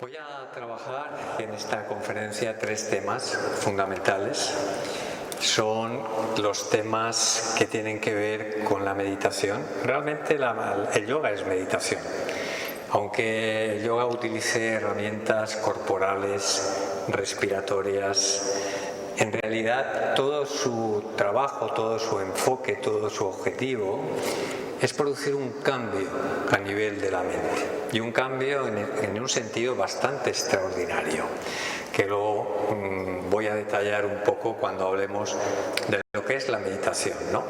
Voy a trabajar en esta conferencia tres temas fundamentales. Son los temas que tienen que ver con la meditación. Realmente el yoga es meditación. Aunque el yoga utilice herramientas corporales, respiratorias, en realidad todo su trabajo, todo su enfoque, todo su objetivo es producir un cambio a nivel de la mente, y un cambio en un sentido bastante extraordinario, que luego voy a detallar un poco cuando hablemos de lo que es la meditación, ¿no?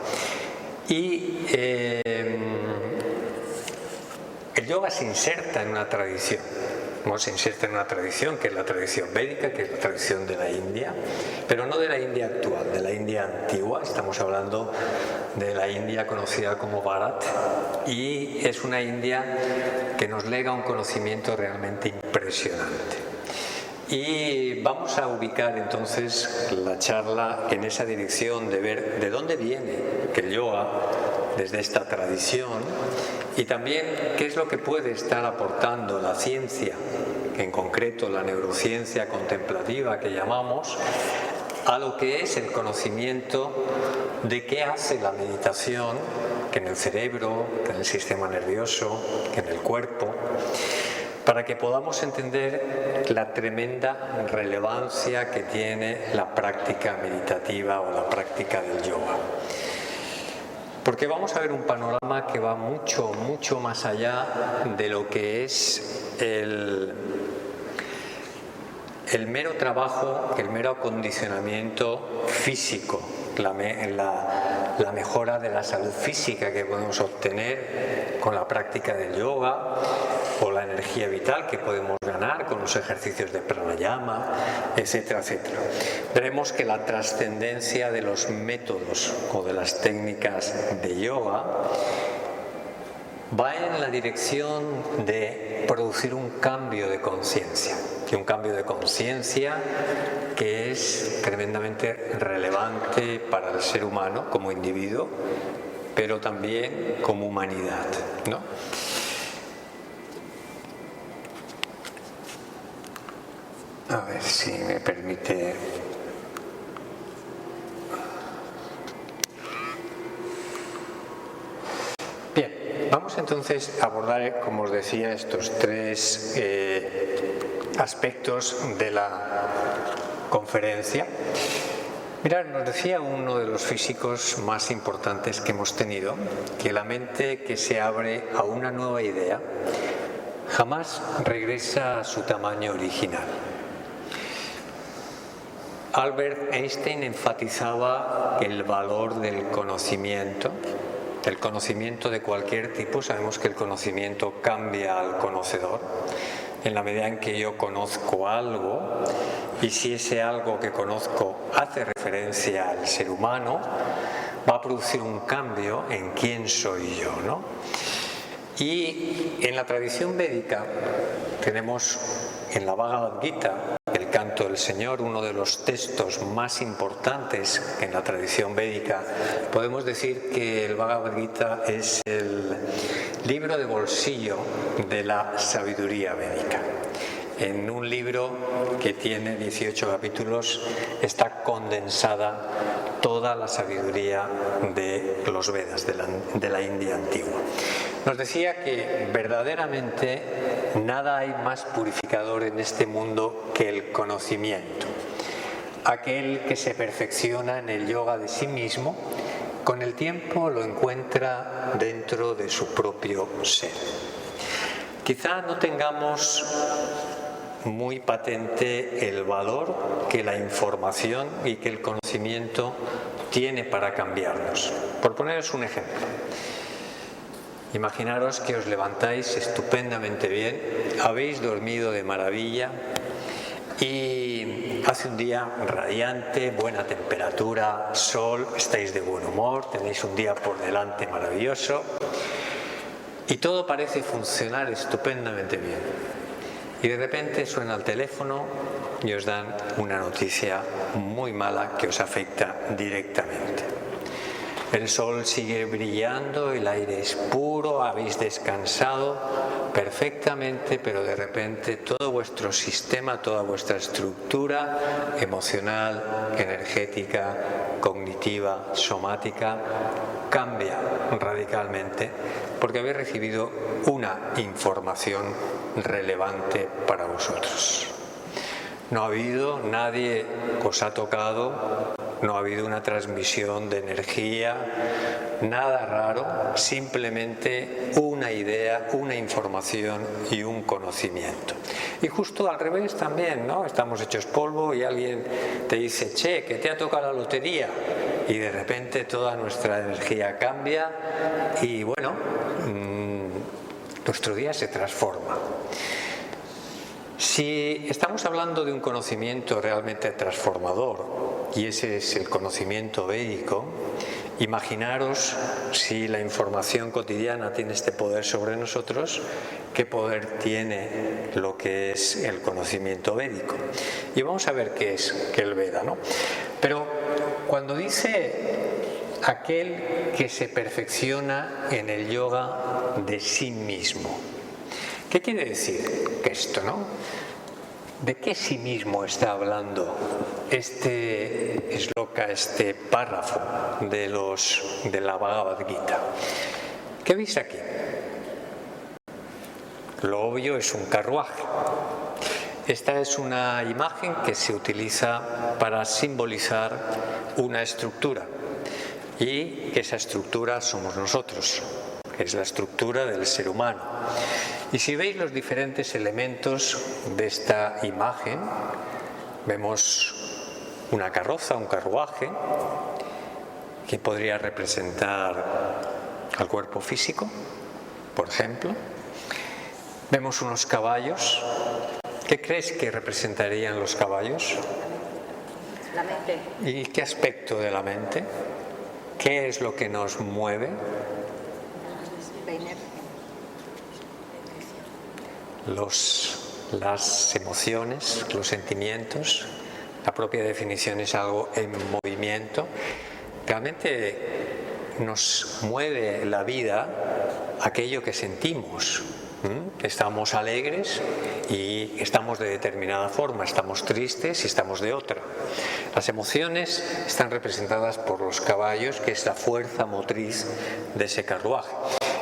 Y el yoga se inserta en una tradición. Se inserta en una tradición que es la tradición védica, que es la tradición de la India, pero no de la India actual, de la India antigua. Estamos hablando de la India conocida como Bharat, y es una India que nos lega un conocimiento realmente impresionante. Y vamos a ubicar entonces la charla en esa dirección de ver de dónde viene el yoga desde esta tradición, y también qué es lo que puede estar aportando la ciencia, en concreto la neurociencia contemplativa que llamamos, a lo que es el conocimiento de qué hace la meditación, que en el cerebro, que en el sistema nervioso, que en el cuerpo, para que podamos entender la tremenda relevancia que tiene la práctica meditativa o la práctica del yoga. Porque vamos a ver un panorama que va mucho, mucho más allá de lo que es el mero trabajo, el mero acondicionamiento físico, la mejora de la salud física que podemos obtener con la práctica del yoga, o la energía vital que podemos ganar con los ejercicios de pranayama, etcétera, etcétera. Veremos que la trascendencia de los métodos o de las técnicas de yoga va en la dirección de producir un cambio de conciencia, y un cambio de conciencia que es tremendamente relevante para el ser humano como individuo, pero también como humanidad, ¿no? A ver si me permite. Bien, vamos entonces a abordar, como os decía, estos tres aspectos de la conferencia. Mirad, nos decía uno de los físicos más importantes que hemos tenido, que la mente que se abre a una nueva idea jamás regresa a su tamaño original. Albert Einstein enfatizaba el valor del conocimiento de cualquier tipo. Sabemos que el conocimiento cambia al conocedor en la medida en que yo conozco algo, y si ese algo que conozco hace referencia al ser humano, va a producir un cambio en quién soy yo, ¿no? Y en la tradición védica tenemos en la Bhagavad Gita, el Canto del Señor, uno de los textos más importantes en la tradición védica. Podemos decir que el Bhagavad Gita es el libro de bolsillo de la sabiduría védica. En un libro que tiene 18 capítulos está condensada toda la sabiduría de los Vedas, de la India antigua. Nos decía que verdaderamente nada hay más purificador en este mundo que el conocimiento. Aquel que se perfecciona en el yoga de sí mismo, con el tiempo lo encuentra dentro de su propio ser. Quizá no tengamos muy patente el valor que la información y que el conocimiento tiene para cambiarnos. Por poneros un ejemplo. Imaginaros que os levantáis estupendamente bien, habéis dormido de maravilla y hace un día radiante, buena temperatura, sol, estáis de buen humor, tenéis un día por delante maravilloso y todo parece funcionar estupendamente bien. Y de repente suena el teléfono y os dan una noticia muy mala que os afecta directamente. el sol sigue brillando, el aire es puro, habéis descansado perfectamente, pero de repente todo vuestro sistema, toda vuestra estructura emocional, energética, cognitiva, somática, cambia radicalmente porque habéis recibido una información relevante para vosotros. No ha habido, nadie os ha tocado, no ha habido una transmisión de energía, nada raro, simplemente una idea, una información y un conocimiento. Y justo al revés también, ¿no? Estamos hechos polvo y alguien te dice, che, que te ha tocado la lotería. Y de repente toda nuestra energía cambia y bueno, nuestro día se transforma. Si estamos hablando de un conocimiento realmente transformador, y ese es el conocimiento védico, imaginaros si la información cotidiana tiene este poder sobre nosotros, qué poder tiene lo que es el conocimiento védico. Y vamos a ver qué es el Veda, ¿no? Pero cuando dice aquel que se perfecciona en el yoga de sí mismo, ¿qué quiere decir esto, no? ¿De qué sí mismo está hablando este shloka, este párrafo de la Bhagavad Gita? ¿Qué veis aquí? Lo obvio es un carruaje. Esta es una imagen que se utiliza para simbolizar una estructura y que esa estructura somos nosotros, que es la estructura del ser humano. Y si veis los diferentes elementos de esta imagen, vemos una carroza, un carruaje, que podría representar al cuerpo físico, por ejemplo. Vemos unos caballos. ¿Qué crees que representarían los caballos? La mente. ¿Y qué aspecto de la mente? ¿Qué es lo que nos mueve? La inercia. Las emociones, los sentimientos. La propia definición es algo en movimiento. Realmente nos mueve la vida aquello que sentimos. Estamos alegres y estamos de determinada forma, estamos tristes y estamos de otra. Las emociones están representadas por los caballos, que es la fuerza motriz de ese carruaje.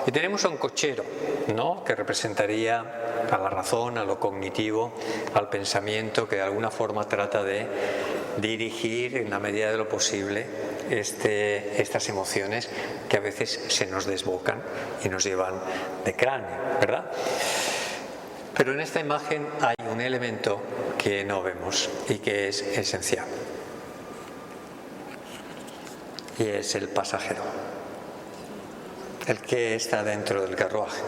Y tenemos a un cochero, ¿no?, que representaría a la razón, a lo cognitivo, al pensamiento, que de alguna forma trata de dirigir en la medida de lo posible estas emociones que a veces se nos desbocan y nos llevan de cráneo, ¿verdad? Pero en esta imagen hay un elemento que no vemos y que es esencial. Y es el pasajero, el que está dentro del carruaje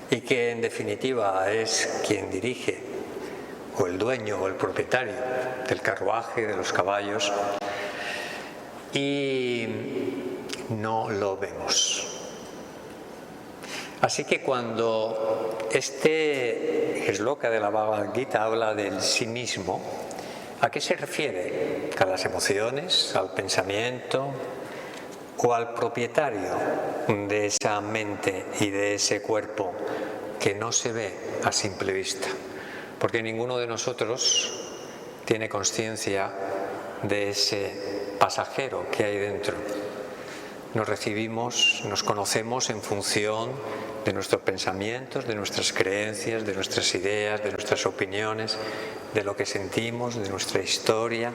y que en definitiva es quien dirige, o el dueño o el propietario del carruaje, de los caballos, y no lo vemos. Así que cuando este shloka de la Bhagavad Gita habla del sí mismo, ¿a qué se refiere? ¿A las emociones, al pensamiento o al propietario de esa mente y de ese cuerpo que no se ve a simple vista? Porque ninguno de nosotros tiene conciencia de ese pasajero que hay dentro. Nos recibimos, nos conocemos en función de nuestros pensamientos, de nuestras creencias, de nuestras ideas, de nuestras opiniones, de lo que sentimos, de nuestra historia,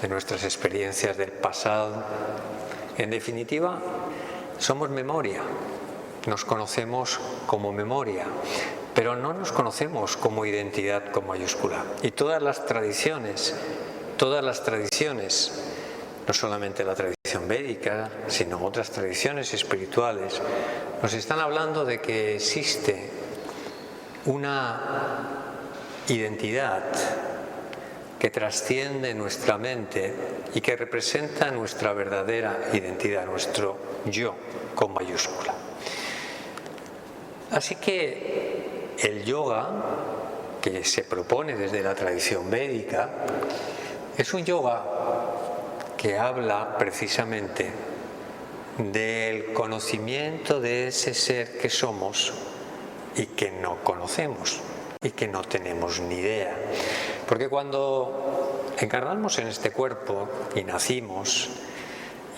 de nuestras experiencias del pasado. En definitiva, somos memoria. Nos conocemos como memoria, pero no nos conocemos como identidad con mayúscula. Y todas las tradiciones, no solamente la tradición védica, sino otras tradiciones espirituales, nos están hablando de que existe una identidad que trasciende nuestra mente y que representa nuestra verdadera identidad, nuestro yo con mayúscula. Así que el yoga, que se propone desde la tradición védica, es un yoga que habla precisamente del conocimiento de ese ser que somos y que no conocemos y que no tenemos ni idea. Porque cuando encarnamos en este cuerpo y nacimos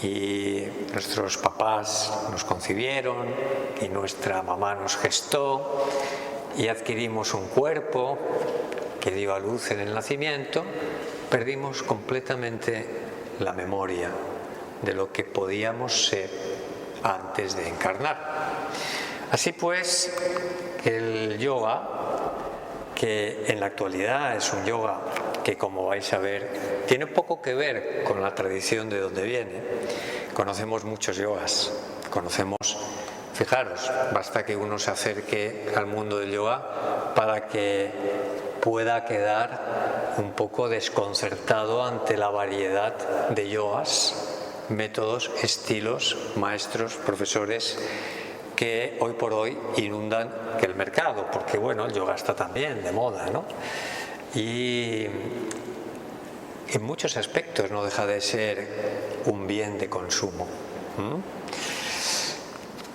y nuestros papás nos concibieron y nuestra mamá nos gestó y adquirimos un cuerpo que dio a luz en el nacimiento, perdimos completamente la memoria de lo que podíamos ser antes de encarnar. Así pues, el yoga, que en la actualidad es un yoga que, como vais a ver, tiene poco que ver con la tradición de donde viene. Conocemos muchos yogas, fijaros, basta que uno se acerque al mundo del yoga para que pueda quedar un poco desconcertado ante la variedad de yogas, métodos, estilos, maestros, profesores que hoy por hoy inundan el mercado, porque bueno, el yoga está también de moda, ¿no? Y en muchos aspectos no deja de ser un bien de consumo.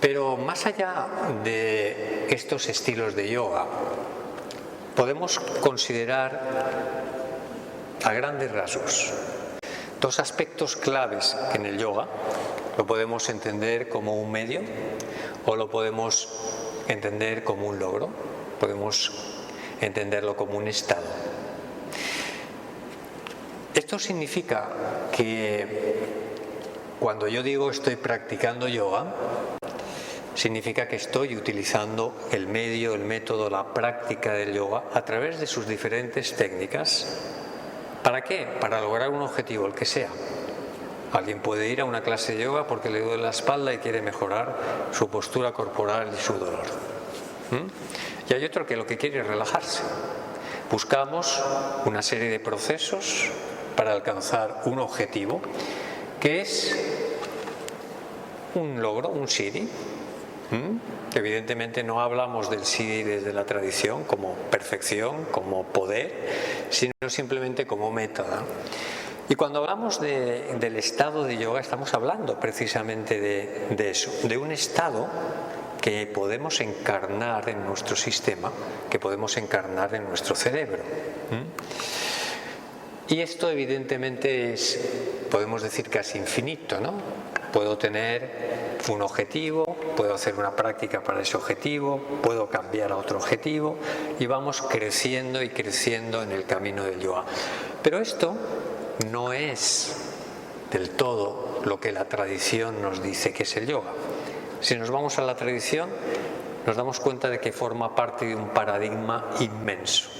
Pero más allá de estos estilos de yoga, podemos considerar a grandes rasgos dos aspectos claves que en el yoga lo podemos entender como un medio o lo podemos entender como un logro, podemos entenderlo como un estado. Esto significa que cuando yo digo estoy practicando yoga, significa que estoy utilizando el medio, el método, la práctica del yoga a través de sus diferentes técnicas. ¿Para qué? Para lograr un objetivo, el que sea. Alguien puede ir a una clase de yoga porque le duele la espalda y quiere mejorar su postura corporal y su dolor. Y hay otro que lo que quiere es relajarse. Buscamos una serie de procesos para alcanzar un objetivo que es un logro, un siddhi. Evidentemente no hablamos del siddhi desde la tradición como perfección, como poder, sino simplemente como método. Y cuando hablamos del estado de yoga estamos hablando precisamente de eso, de un estado que podemos encarnar en nuestro sistema, que podemos encarnar en nuestro cerebro. Y esto evidentemente es, podemos decir, casi infinito, ¿no? Puedo tener un objetivo, puedo hacer una práctica para ese objetivo, puedo cambiar a otro objetivo y vamos creciendo y creciendo en el camino del yoga. Pero esto no es del todo lo que la tradición nos dice que es el yoga. Si nos vamos a la tradición, nos damos cuenta de que forma parte de un paradigma inmenso.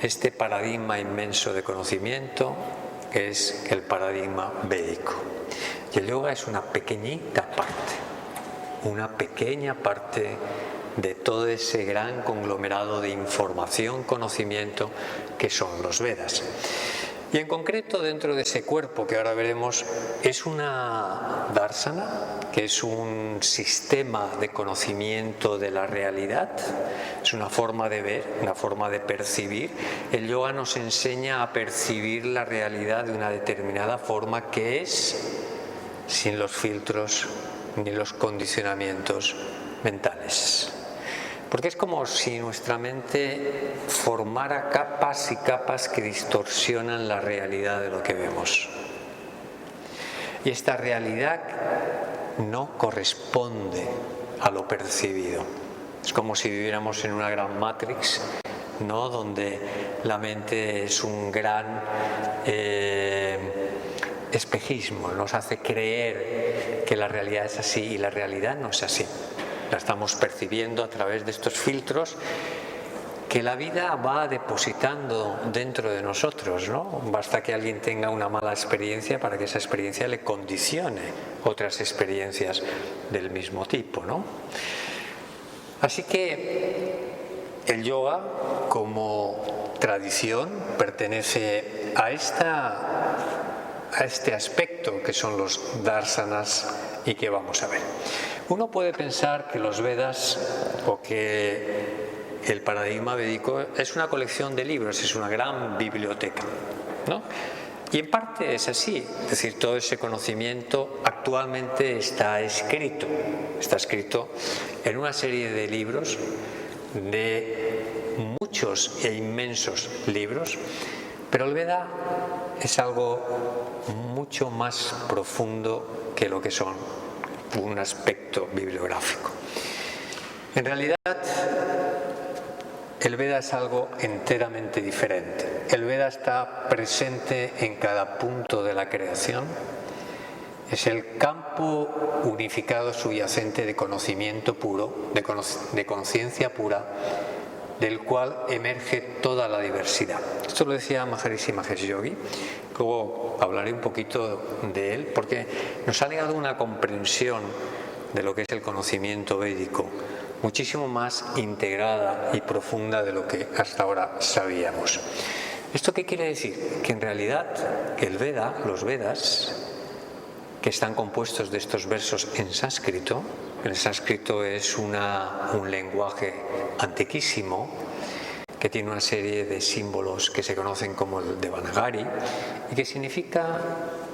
Este paradigma inmenso de conocimiento es el paradigma védico. Y el yoga es una pequeñita parte de todo ese gran conglomerado de información, conocimiento que son los Vedas. Y en concreto, dentro de ese cuerpo que ahora veremos, es una darsana, que es un sistema de conocimiento de la realidad, es una forma de ver, una forma de percibir. El yoga nos enseña a percibir la realidad de una determinada forma que es sin los filtros ni los condicionamientos mentales. Porque es como si nuestra mente formara capas y capas que distorsionan la realidad de lo que vemos. Y esta realidad no corresponde a lo percibido. Es como si viviéramos en una gran matrix, ¿no? Donde la mente es un gran espejismo, nos hace creer que la realidad es así y la realidad no es así. La estamos percibiendo a través de estos filtros que la vida va depositando dentro de nosotros, ¿no? Basta que alguien tenga una mala experiencia para que esa experiencia le condicione otras experiencias del mismo tipo, ¿no? Así que el yoga, como tradición, pertenece a este aspecto que son los darsanas y que vamos a ver. Uno puede pensar que los Vedas o que el paradigma védico es una colección de libros, es una gran biblioteca, ¿no? Y en parte es así, es decir, todo ese conocimiento actualmente está escrito en una serie de libros, de muchos e inmensos libros, pero el Veda es algo mucho más profundo que lo que son un aspecto bibliográfico. En realidad, el Veda es algo enteramente diferente. El Veda está presente en cada punto de la creación. Es el campo unificado subyacente de conocimiento puro, de conciencia pura, del cual emerge toda la diversidad. Esto lo decía Maharishi Mahesh Yogi. Luego hablaré un poquito de él, porque nos ha legado una comprensión de lo que es el conocimiento védico muchísimo más integrada y profunda de lo que hasta ahora sabíamos. ¿Esto qué quiere decir? Que en realidad el Veda, los Vedas, que están compuestos de estos versos en sánscrito, el sánscrito es un lenguaje antiquísimo que tiene una serie de símbolos que se conocen como el Devanagari y que significa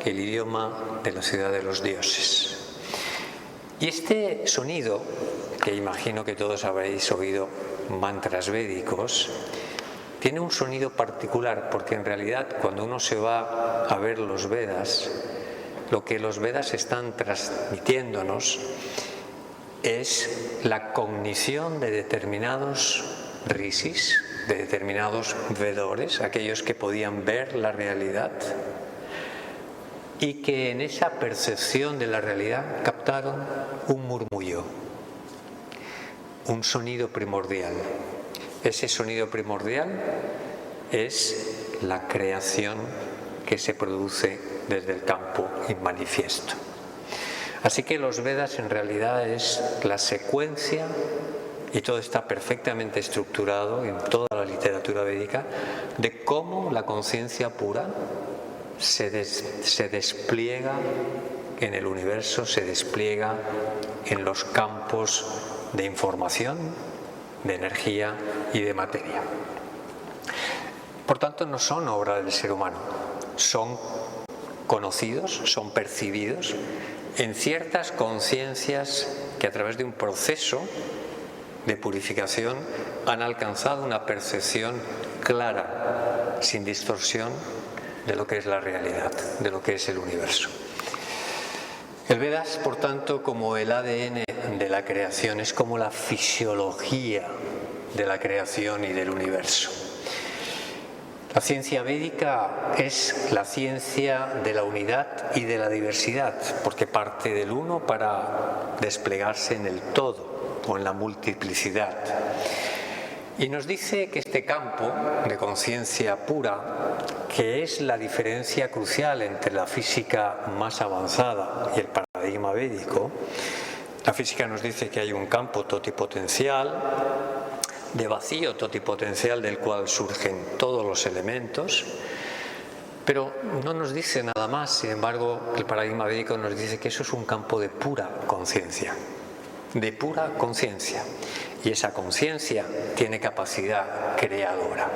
el idioma de la ciudad de los dioses. Y este sonido, que imagino que todos habréis oído mantras védicos, tiene un sonido particular porque en realidad cuando uno se va a ver los Vedas, lo que los Vedas están transmitiéndonos es la cognición de determinados rishis, de determinados vedores, aquellos que podían ver la realidad y que en esa percepción de la realidad captaron un murmullo, un sonido primordial. Ese sonido primordial es la creación que se produce desde el campo inmanifiesto. Así que los Vedas en realidad es la secuencia, y todo está perfectamente estructurado en toda la literatura védica, de cómo la conciencia pura se despliega en el universo, se despliega en los campos de información, de energía y de materia. Por tanto, no son obra del ser humano, son conocidos, son percibidos en ciertas conciencias que a través de un proceso de purificación han alcanzado una percepción clara, sin distorsión, de lo que es la realidad, de lo que es el universo. El Veda es, por tanto, como el ADN de la creación, es como la fisiología de la creación y del universo. La ciencia védica es la ciencia de la unidad y de la diversidad, porque parte del uno para desplegarse en el todo o en la multiplicidad. Y nos dice que este campo de conciencia pura, que es la diferencia crucial entre la física más avanzada y el paradigma védico, la física nos dice que hay un campo totipotencial, de vacío totipotencial del cual surgen todos los elementos, pero no nos dice nada más. Sin embargo, el paradigma védico nos dice que eso es un campo de pura conciencia, de pura conciencia, y esa conciencia tiene capacidad creadora.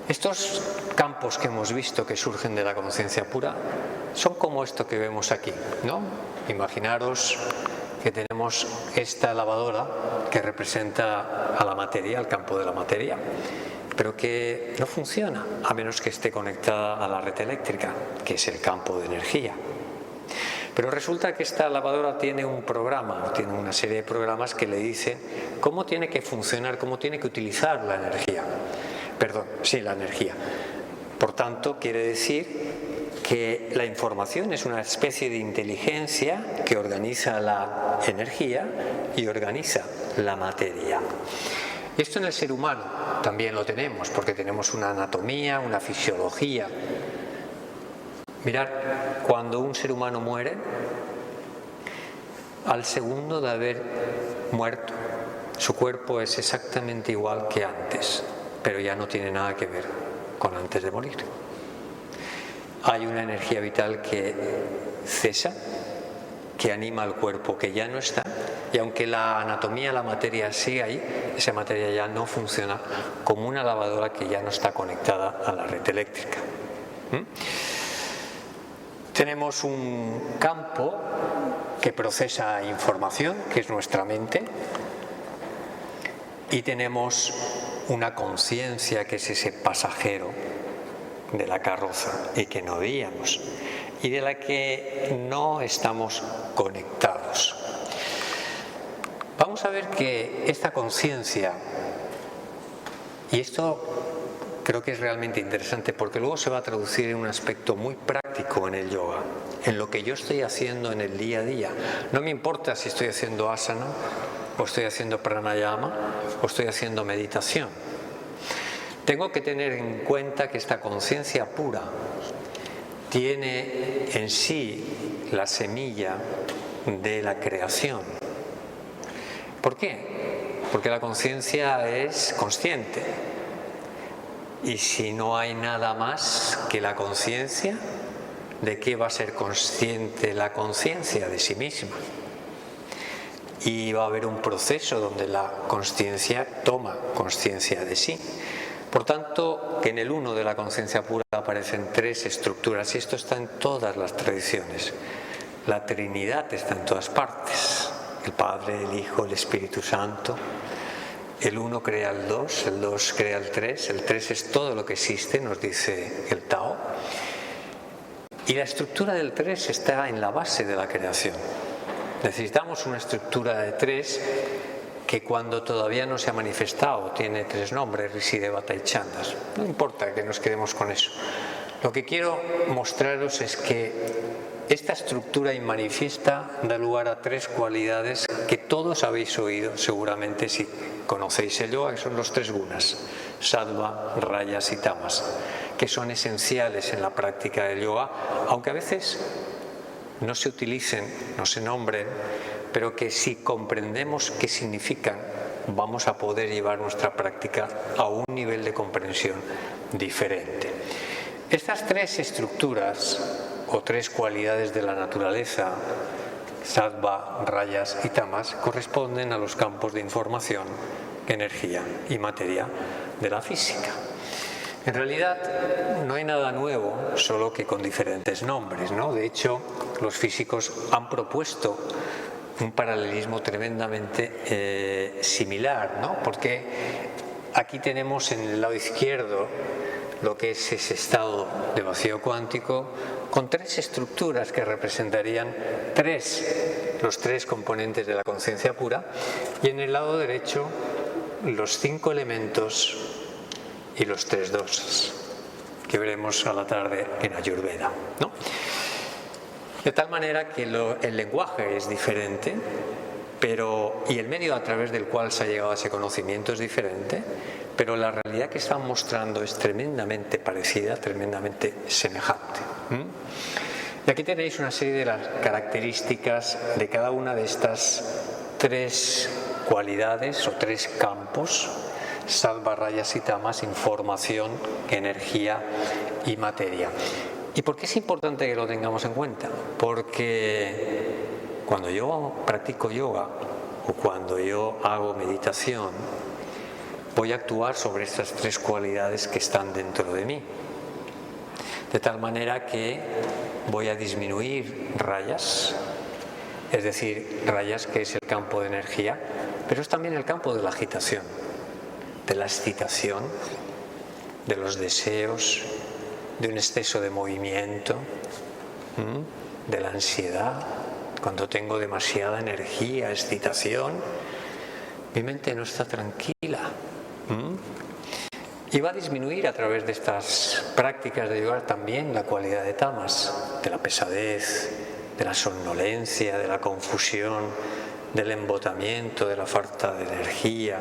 Estos campos que hemos visto que surgen de la conciencia pura son como esto que vemos aquí, ¿no? Imaginaros que tenemos esta lavadora que representa a la materia, al campo de la materia, pero que no funciona a menos que esté conectada a la red eléctrica, que es el campo de energía. Pero resulta que esta lavadora tiene un programa, tiene una serie de programas que le dicen cómo tiene que funcionar, cómo tiene que utilizar la energía. La energía. Por tanto, quiere decir que la información es una especie de inteligencia que organiza la energía y organiza la materia. Esto en el ser humano también lo tenemos, porque tenemos una anatomía, una fisiología. Mirad, cuando un ser humano muere, al segundo de haber muerto, su cuerpo es exactamente igual que antes, pero ya no tiene nada que ver con antes de morir. Hay una energía vital que cesa, que anima al cuerpo que ya no está, y aunque la anatomía, la materia sigue ahí, esa materia ya no funciona como una lavadora que ya no está conectada a la red eléctrica. Tenemos un campo que procesa información, que es nuestra mente, y tenemos una conciencia, que es ese pasajero de la carroza y que no veíamos y de la que no estamos conectados. Vamos a ver que esta conciencia, y esto creo que es realmente interesante porque luego se va a traducir en un aspecto muy práctico en el yoga, en lo que yo estoy haciendo en el día a día. No me importa si estoy haciendo asana, o estoy haciendo pranayama, o estoy haciendo meditación. Tengo que tener en cuenta que esta conciencia pura tiene en sí la semilla de la creación. ¿Por qué? Porque la conciencia es consciente. Y si no hay nada más que la conciencia, ¿de qué va a ser consciente la conciencia? De sí misma. Y va a haber un proceso donde la conciencia toma conciencia de sí. Por tanto, que en el uno de la conciencia pura aparecen tres estructuras, y esto está en todas las tradiciones. La Trinidad está en todas partes. El Padre, el Hijo, el Espíritu Santo. El uno crea el dos crea el tres es todo lo que existe, nos dice el Tao. Y la estructura del tres está en la base de la creación. Necesitamos una estructura de tres que cuando todavía no se ha manifestado tiene tres nombres, Rishi, Devata y Chandas. No importa que nos quedemos con eso. Lo que quiero mostraros es que esta estructura inmanifiesta da lugar a tres cualidades que todos habéis oído seguramente si conocéis el yoga, que son los tres gunas, sattva, rayas y tamas, que son esenciales en la práctica del yoga, aunque a veces no se utilicen, no se nombren, pero que si comprendemos qué significan, vamos a poder llevar nuestra práctica a un nivel de comprensión diferente. Estas tres estructuras o tres cualidades de la naturaleza, sattva, rayas y tamas, corresponden a los campos de información, energía y materia de la física. En realidad no hay nada nuevo, solo que con diferentes nombres, ¿no? De hecho, los físicos han propuesto un paralelismo tremendamente similar, ¿no? Porque aquí tenemos en el lado izquierdo lo que es ese estado de vacío cuántico con tres estructuras que representarían los tres componentes de la conciencia pura, y en el lado derecho los 5 elementos y los 3 dosas que veremos a la tarde en Ayurveda, ¿no? De tal manera que el lenguaje es diferente, y el medio a través del cual se ha llegado a ese conocimiento es diferente, pero la realidad que están mostrando es tremendamente parecida, tremendamente semejante. Y aquí tenéis una serie de las características de cada una de estas tres cualidades o tres campos: sattva, rayas y tamas, información, energía y materia. ¿Y por qué es importante que lo tengamos en cuenta? Porque cuando yo practico yoga o cuando yo hago meditación, voy a actuar sobre estas tres cualidades que están dentro de mí. De tal manera que voy a disminuir rayas, es decir, rayas que es el campo de energía, pero es también el campo de la agitación, de la excitación, de los deseos, de un exceso de movimiento, de la ansiedad. Cuando tengo demasiada energía, excitación, mi mente no está tranquila. Y va a disminuir a través de estas prácticas de yoga también la cualidad de tamas, de la pesadez, de la somnolencia, de la confusión, del embotamiento, de la falta de energía,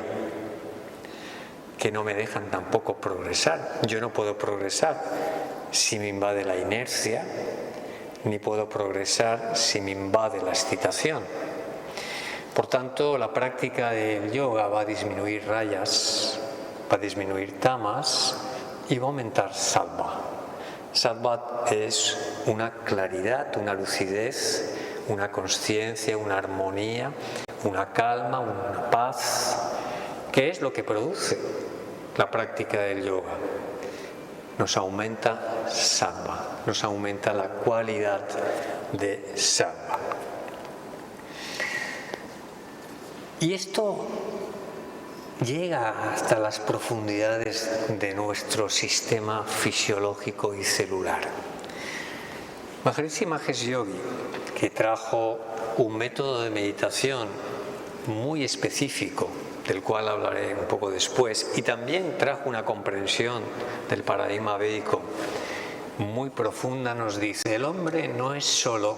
que no me dejan tampoco progresar. Yo no puedo progresar si me invade la inercia, ni puedo progresar si me invade la excitación. Por tanto, la práctica del yoga va a disminuir rayas, va a disminuir tamas y va a aumentar sattva. Sattva es una claridad, una lucidez, una consciencia, una armonía, una calma, una paz, que es lo que produce la práctica del yoga. nos aumenta sattva, nos aumenta la cualidad de sattva. Y esto llega hasta las profundidades de nuestro sistema fisiológico y celular. Maharishi Mahesh Yogi, que trajo un método de meditación muy específico, del cual hablaré un poco después, y también trajo una comprensión del paradigma védico muy profunda, nos dice: el hombre no es solo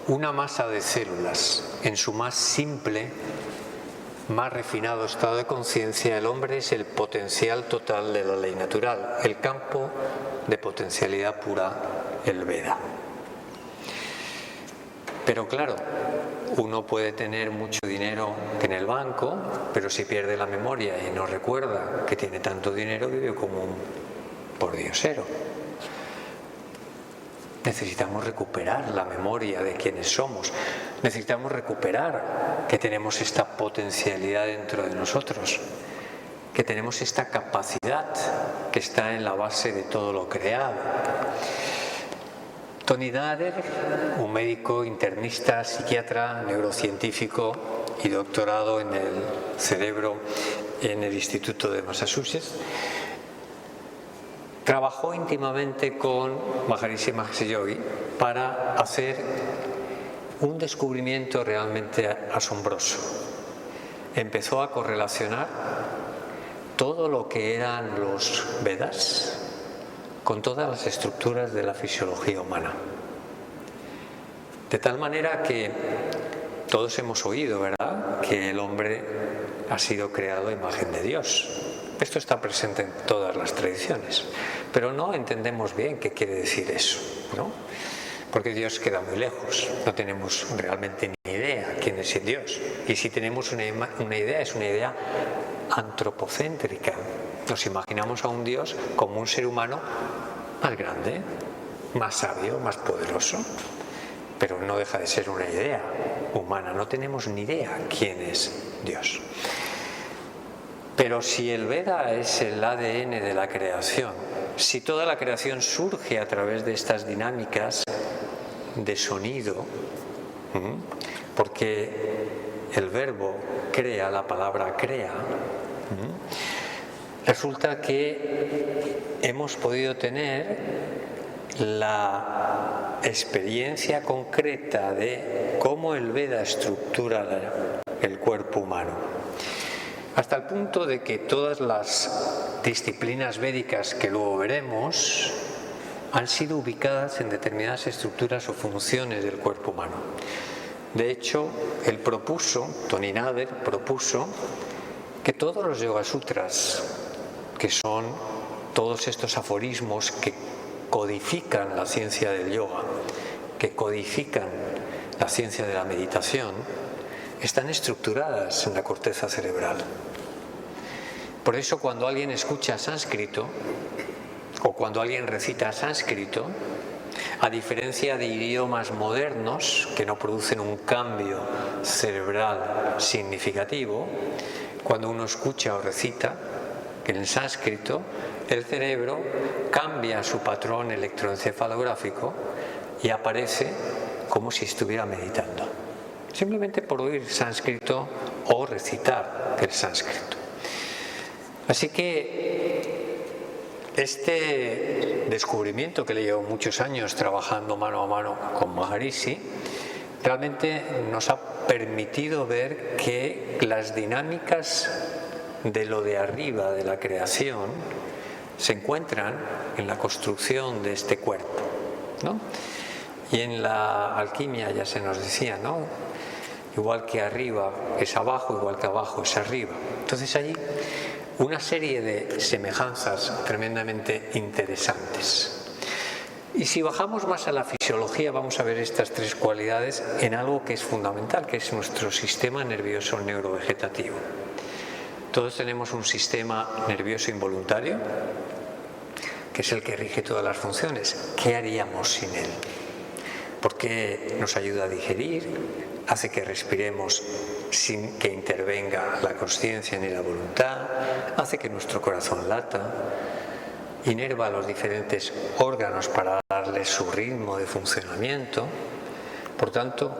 una masa de células. En su más simple, más refinado estado de conciencia, el hombre es el potencial total de la ley natural, el campo de potencialidad pura, el Veda. Pero claro, uno puede tener mucho dinero en el banco, pero si pierde la memoria y no recuerda que tiene tanto dinero, vive como un pordiosero. Necesitamos recuperar la memoria de quiénes somos. Necesitamos recuperar que tenemos esta potencialidad dentro de nosotros, que tenemos esta capacidad que está en la base de todo lo creado. Tony Nader, un médico internista, psiquiatra, neurocientífico y doctorado en el cerebro en el Instituto de Massachusetts, trabajó íntimamente con Maharishi Mahesh Yogi para hacer un descubrimiento realmente asombroso. Empezó a correlacionar todo lo que eran los Vedas con todas las estructuras de la fisiología humana. De tal manera que todos hemos oído, ¿verdad?, que el hombre ha sido creado a imagen de Dios. Esto está presente en todas las tradiciones, pero no entendemos bien qué quiere decir eso, ¿no? Porque Dios queda muy lejos, no tenemos realmente ni idea quién es Dios. Y si tenemos una idea, es una idea antropocéntrica. Nos imaginamos a un Dios como un ser humano más grande, más sabio, más poderoso, pero no deja de ser una idea humana. No tenemos ni idea quién es Dios. Pero si el Veda es el ADN de la creación, si toda la creación surge a través de estas dinámicas de sonido, porque el verbo crea, la palabra crea, resulta que hemos podido tener la experiencia concreta de cómo el Veda estructura el cuerpo humano, hasta el punto de que todas las disciplinas védicas que luego veremos han sido ubicadas en determinadas estructuras o funciones del cuerpo humano. De hecho, él propuso, Tony Nader propuso, que todos los Yoga Sutras, que son todos estos aforismos que codifican la ciencia del yoga, que codifican la ciencia de la meditación, están estructuradas en la corteza cerebral. Por eso cuando alguien escucha sánscrito o cuando alguien recita sánscrito, a diferencia de idiomas modernos que no producen un cambio cerebral significativo, cuando uno escucha o recita en el sánscrito, el cerebro cambia su patrón electroencefalográfico y aparece como si estuviera meditando, simplemente por oír sánscrito o recitar el sánscrito. Así que este descubrimiento que le llevó muchos años trabajando mano a mano con Maharishi, realmente nos ha permitido ver que las dinámicas de lo de arriba de la creación se encuentran en la construcción de este cuerpo, ¿no? Y en la alquimia ya se nos decía, ¿no?, igual que arriba es abajo, igual que abajo es arriba. Entonces allí una serie de semejanzas tremendamente interesantes. Y si bajamos más a la fisiología, vamos a ver estas tres cualidades en algo que es fundamental, que es nuestro sistema nervioso neurovegetativo. Todos tenemos un sistema nervioso involuntario, que es el que rige todas las funciones. ¿Qué haríamos sin él? Porque nos ayuda a digerir, hace que respiremos sin que intervenga la consciencia ni la voluntad, hace que nuestro corazón lata, inerva los diferentes órganos para darles su ritmo de funcionamiento. Por tanto,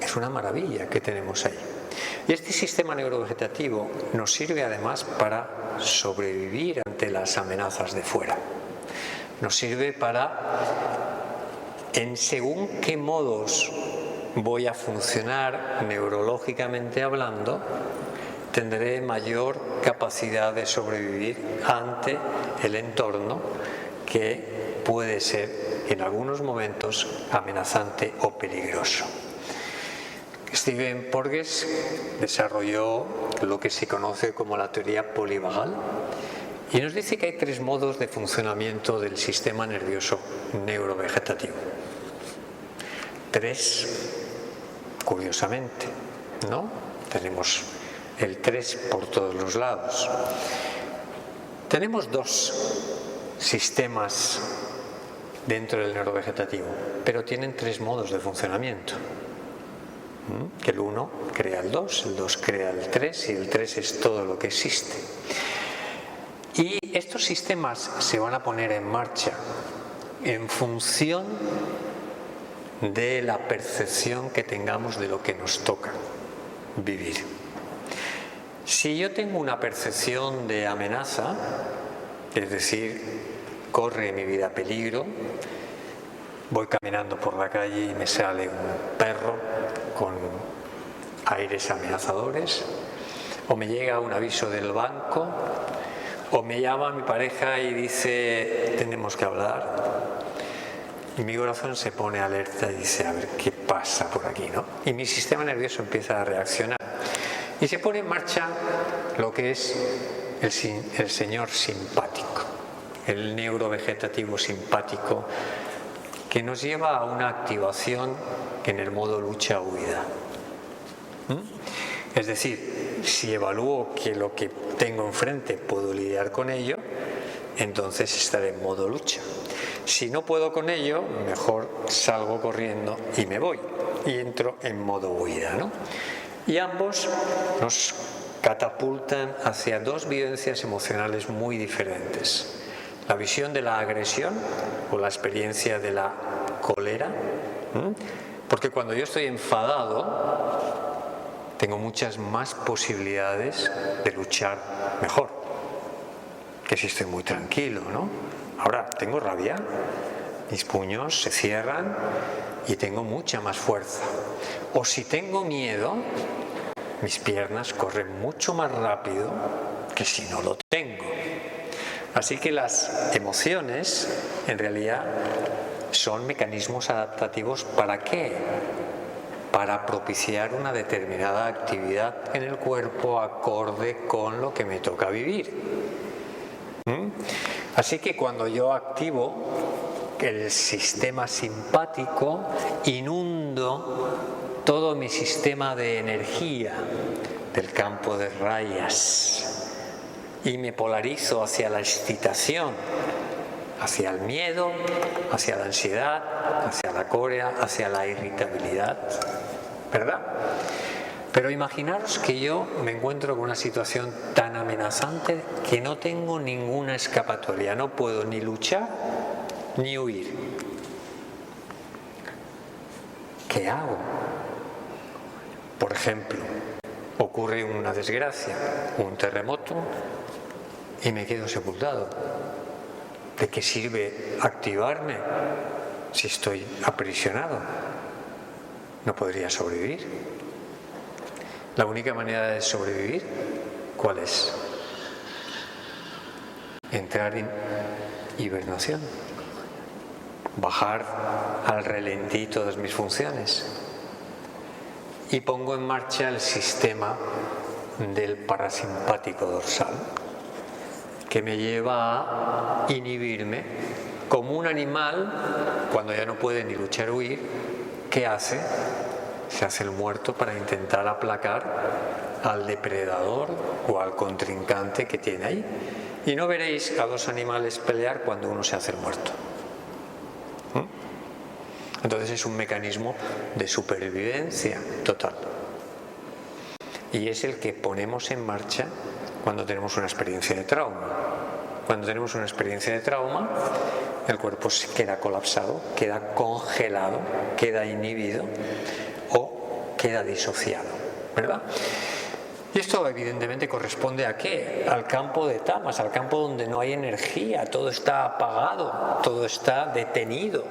es una maravilla que tenemos ahí. Y este sistema neurovegetativo nos sirve además para sobrevivir ante las amenazas de fuera. Nos sirve para, en según qué modos voy a funcionar neurológicamente hablando, tendré mayor capacidad de sobrevivir ante el entorno que puede ser en algunos momentos amenazante o peligroso. Stephen Porges desarrolló lo que se conoce como la teoría polivagal y nos dice que hay 3 modos de funcionamiento del sistema nervioso neurovegetativo. 3, curiosamente, ¿no? Tenemos el 3 por todos los lados. Tenemos 2 sistemas dentro del neurovegetativo, pero tienen 3 modos de funcionamiento. Que el 1 crea el 2 crea el 3 y el 3 es todo lo que existe. Y estos sistemas se van a poner en marcha en función de la percepción que tengamos de lo que nos toca vivir. Si yo tengo una percepción de amenaza, es decir, corre mi vida peligro, voy caminando por la calle y me sale un perro con aires amenazadores, o me llega un aviso del banco, o me llama mi pareja y dice tenemos que hablar, y mi corazón se pone alerta y dice a ver qué pasa por aquí, ¿no? Y mi sistema nervioso empieza a reaccionar y se pone en marcha lo que es el señor simpático, el neurovegetativo simpático, que nos lleva a una activación en el modo lucha-huida. Es decir, si evalúo que lo que tengo enfrente puedo lidiar con ello, entonces estaré en modo lucha. Si no puedo con ello, mejor salgo corriendo y me voy y entro en modo huida, ¿no? Y ambos nos catapultan hacia 2 vivencias emocionales muy diferentes. La visión de la agresión o la experiencia de la cólera, porque cuando yo estoy enfadado tengo muchas más posibilidades de luchar mejor que si estoy muy tranquilo, ¿no? Ahora tengo rabia, mis puños se cierran y tengo mucha más fuerza. O si tengo miedo, mis piernas corren mucho más rápido que si no lo tengo. Así que las emociones, en realidad, son mecanismos adaptativos. ¿Para qué? Para propiciar una determinada actividad en el cuerpo acorde con lo que me toca vivir. Así que cuando yo activo el sistema simpático, inundo todo mi sistema de energía del campo de rayas y me polarizo hacia la excitación, hacia el miedo, hacia la ansiedad, hacia la cólera, hacia la irritabilidad, ¿verdad? Pero imaginaros que yo me encuentro con una situación tan amenazante que no tengo ninguna escapatoria, no puedo ni luchar ni huir. ¿Qué hago? Por ejemplo, ocurre una desgracia, un terremoto, y me quedo sepultado. ¿De qué sirve activarme si estoy aprisionado? No podría sobrevivir. La única manera de sobrevivir, ¿cuál es? Entrar en hibernación, bajar al relentí todas mis funciones y pongo en marcha el sistema del parasimpático dorsal, que me lleva a inhibirme como un animal cuando ya no puede ni luchar o huir. ¿Qué hace? Se hace el muerto para intentar aplacar al depredador o al contrincante que tiene ahí. Y no veréis a 2 animales pelear cuando uno se hace el muerto. Entonces es un mecanismo de supervivencia total. Y es el que ponemos en marcha cuando tenemos una experiencia de trauma. Cuando tenemos una experiencia de trauma, el cuerpo se queda colapsado, queda congelado, queda inhibido o queda disociado, ¿verdad? Y esto evidentemente corresponde ¿a qué? Al campo de tamas, al campo donde no hay energía, todo está apagado, todo está detenido,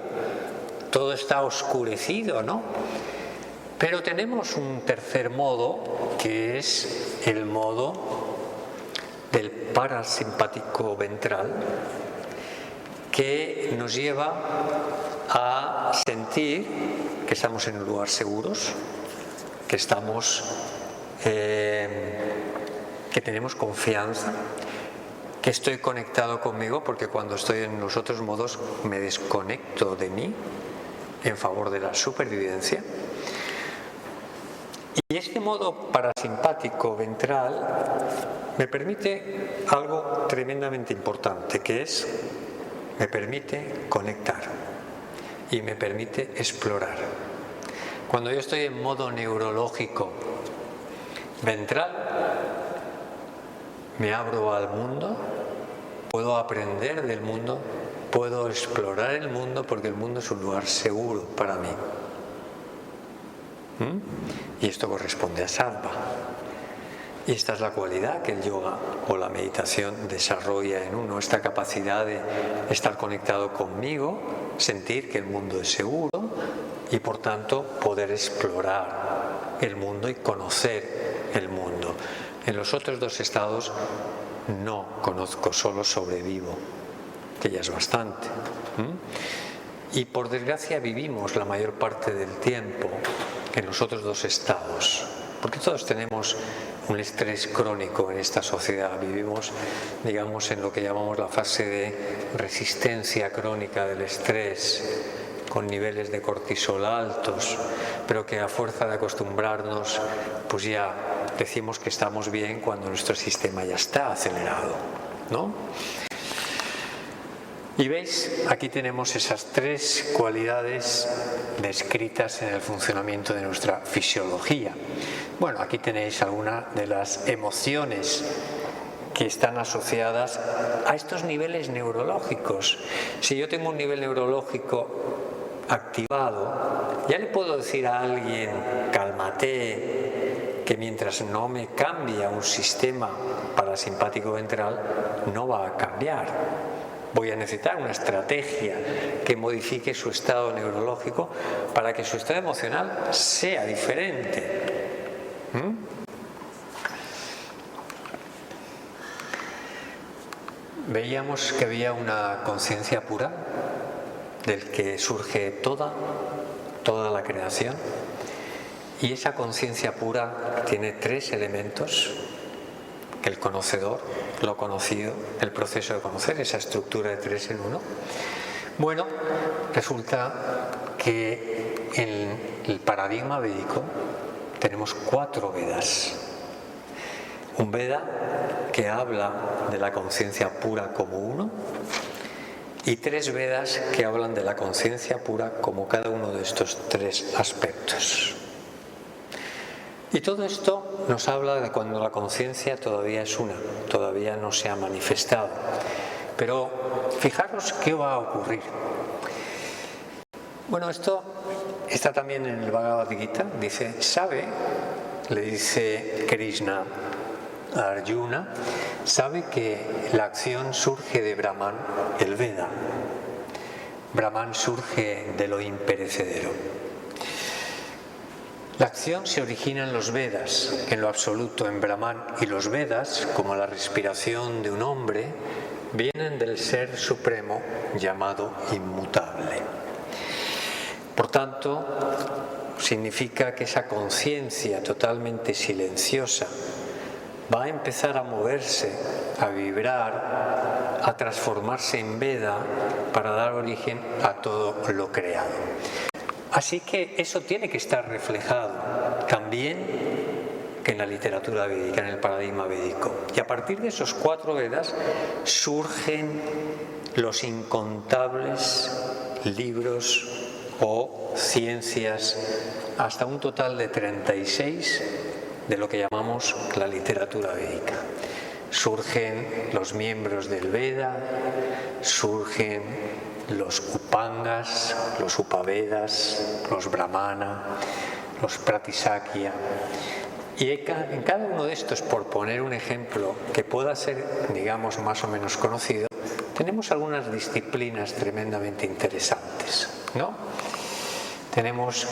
todo está oscurecido, ¿no? Pero tenemos un tercer modo, que es el modo del parasimpático ventral, que nos lleva a sentir que estamos en un lugar seguros, que estamos, que tenemos confianza, que estoy conectado conmigo, porque cuando estoy en los otros modos me desconecto de mí en favor de la supervivencia. Y este modo parasimpático ventral me permite algo tremendamente importante, que es, me permite conectar y me permite explorar. Cuando yo estoy en modo neurológico ventral, me abro al mundo, puedo aprender del mundo, puedo explorar el mundo, porque el mundo es un lugar seguro para mí. Y esto corresponde a sattva. Y esta es la cualidad que el yoga o la meditación desarrolla en uno, esta capacidad de estar conectado conmigo, sentir que el mundo es seguro y por tanto poder explorar el mundo y conocer el mundo. En los otros dos estados no conozco, solo sobrevivo, que ya es bastante. Y por desgracia vivimos la mayor parte del tiempo en los otros dos estados, porque todos tenemos un estrés crónico en esta sociedad. Vivimos, digamos, en lo que llamamos la fase de resistencia crónica del estrés, con niveles de cortisol altos, pero que a fuerza de acostumbrarnos, pues ya decimos que estamos bien cuando nuestro sistema ya está acelerado, ¿no? Y veis, aquí tenemos esas tres cualidades descritas en el funcionamiento de nuestra fisiología. Bueno, aquí tenéis algunas de las emociones que están asociadas a estos niveles neurológicos. Si yo tengo un nivel neurológico activado, ya le puedo decir a alguien, cálmate, que mientras no me cambie un sistema parasimpático ventral, no va a cambiar. Voy a necesitar una estrategia que modifique su estado neurológico para que su estado emocional sea diferente. Veíamos que había una conciencia pura del que surge toda la creación, y esa conciencia pura tiene tres elementos: el conocedor, lo conocido, el proceso de conocer, esa estructura de 3 en 1. Bueno, resulta que en el paradigma védico tenemos 4 Vedas. Un Veda que habla de la conciencia pura como uno, y 3 Vedas que hablan de la conciencia pura como cada uno de estos 3 aspectos. Y todo esto nos habla de cuando la conciencia todavía es una, todavía no se ha manifestado. Pero fijaros qué va a ocurrir. Bueno, esto está también en el Bhagavad Gita. Dice, sabe, le dice Krishna a Arjuna, sabe que la acción surge de Brahman, el Veda. Brahman surge de lo imperecedero. La acción se origina en los Vedas, en lo absoluto, en Brahman, y los Vedas, como la respiración de un hombre, vienen del Ser Supremo llamado inmutable. Por tanto, significa que esa conciencia totalmente silenciosa va a empezar a moverse, a vibrar, a transformarse en Veda para dar origen a todo lo creado. Así que eso tiene que estar reflejado también en la literatura védica, en el paradigma védico. Y a partir de esos 4 Vedas surgen los incontables libros o ciencias, hasta un total de 36 de lo que llamamos la literatura védica. surgen los miembros del Veda, surgen los Upangas, los Upavedas, los Brahmana, los Pratisakya. Y en cada uno de estos, por poner un ejemplo que pueda ser, digamos, más o menos conocido, tenemos algunas disciplinas tremendamente interesantes, ¿no? Tenemos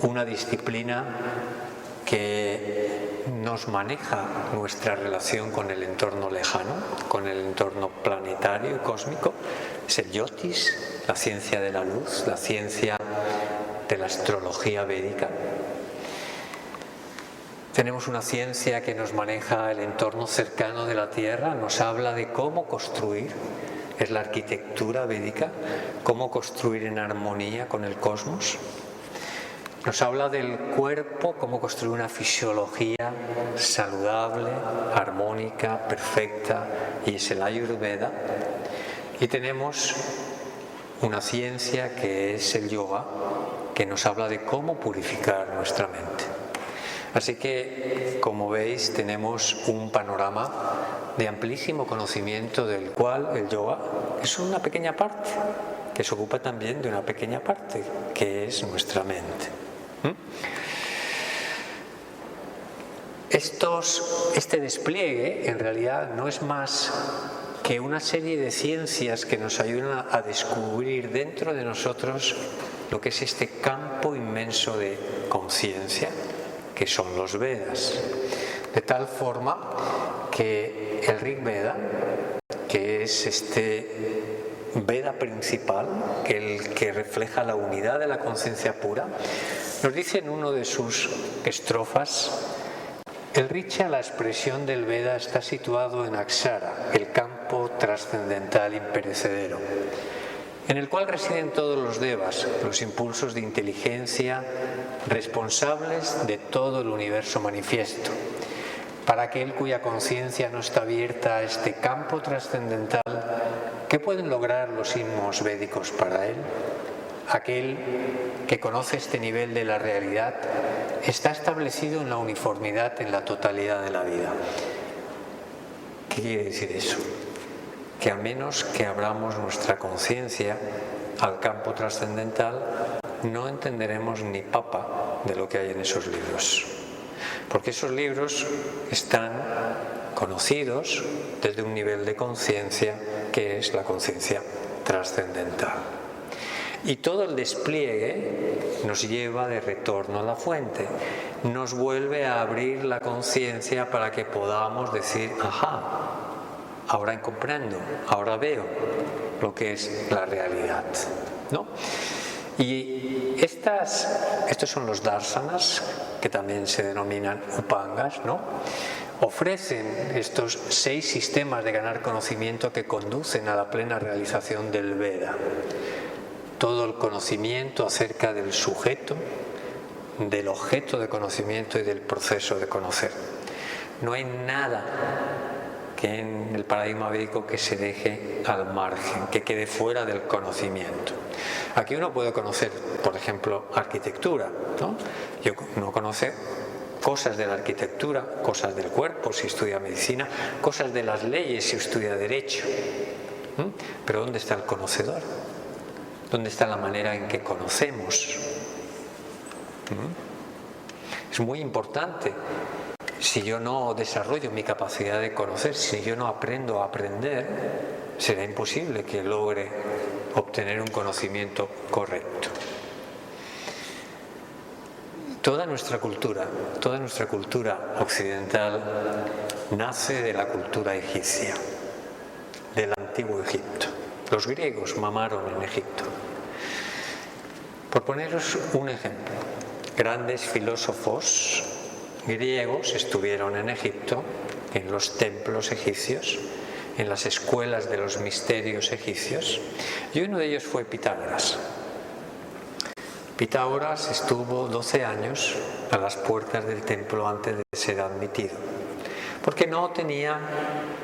una disciplina que nos maneja nuestra relación con el entorno lejano, con el entorno planetario y cósmico, es el Jyotis, la ciencia de la luz, la ciencia de la astrología védica. Tenemos una ciencia que nos maneja el entorno cercano de la Tierra, nos habla de cómo construir, es la arquitectura védica, cómo construir en armonía con el cosmos. Nos habla del cuerpo, cómo construir una fisiología saludable, armónica, perfecta, y es el Ayurveda. Y tenemos una ciencia que es el yoga, que nos habla de cómo purificar nuestra mente. Así que, como veis, tenemos un panorama de amplísimo conocimiento del cual el yoga es una pequeña parte, que se ocupa también de una pequeña parte, que es nuestra mente. Este despliegue en realidad no es más que una serie de ciencias que nos ayudan a descubrir dentro de nosotros lo que es este campo inmenso de conciencia que son los Vedas, de tal forma que el Rig Veda, que es este Veda principal, el que refleja la unidad de la conciencia pura, nos dice en uno de sus estrofas: el Richa, la expresión del Veda, está situado en Akshara, el campo trascendental imperecedero, en el cual residen todos los devas, los impulsos de inteligencia responsables de todo el universo manifiesto. Para aquel cuya conciencia no está abierta a este campo trascendental, ¿qué pueden lograr los himnos védicos para él? Aquel que conoce este nivel de la realidad está establecido en la uniformidad en la totalidad de la vida. ¿Qué quiere decir eso? Que a menos que abramos nuestra conciencia al campo trascendental, no entenderemos ni papa de lo que hay en esos libros. Porque esos libros están conocidos desde un nivel de conciencia que es la conciencia trascendental. Y todo el despliegue nos lleva de retorno a la fuente, nos vuelve a abrir la conciencia para que podamos decir: ajá, ahora comprendo, ahora veo lo que es la realidad, ¿no? Y estos son los darsanas, que también se denominan upangas, ¿no? Ofrecen estos 6 sistemas de ganar conocimiento que conducen a la plena realización del Veda. Todo el conocimiento acerca del sujeto, del objeto de conocimiento y del proceso de conocer. No hay nada que en el paradigma védico que se deje al margen, que quede fuera del conocimiento. Aquí uno puede conocer, por ejemplo, arquitectura, ¿no? Uno conoce cosas de la arquitectura, cosas del cuerpo si estudia medicina, cosas de las leyes si estudia derecho. Pero ¿dónde está el conocedor? ¿Dónde está la manera en que conocemos? Es muy importante. Si yo no desarrollo mi capacidad de conocer, si yo no aprendo a aprender, será imposible que logre obtener un conocimiento correcto. Toda nuestra cultura occidental nace de la cultura egipcia, del antiguo Egipto. Los griegos mamaron en Egipto. Por poneros un ejemplo, grandes filósofos griegos estuvieron en Egipto, en los templos egipcios, en las escuelas de los misterios egipcios, y uno de ellos fue Pitágoras. Pitágoras estuvo 12 años a las puertas del templo antes de ser admitido, porque no tenía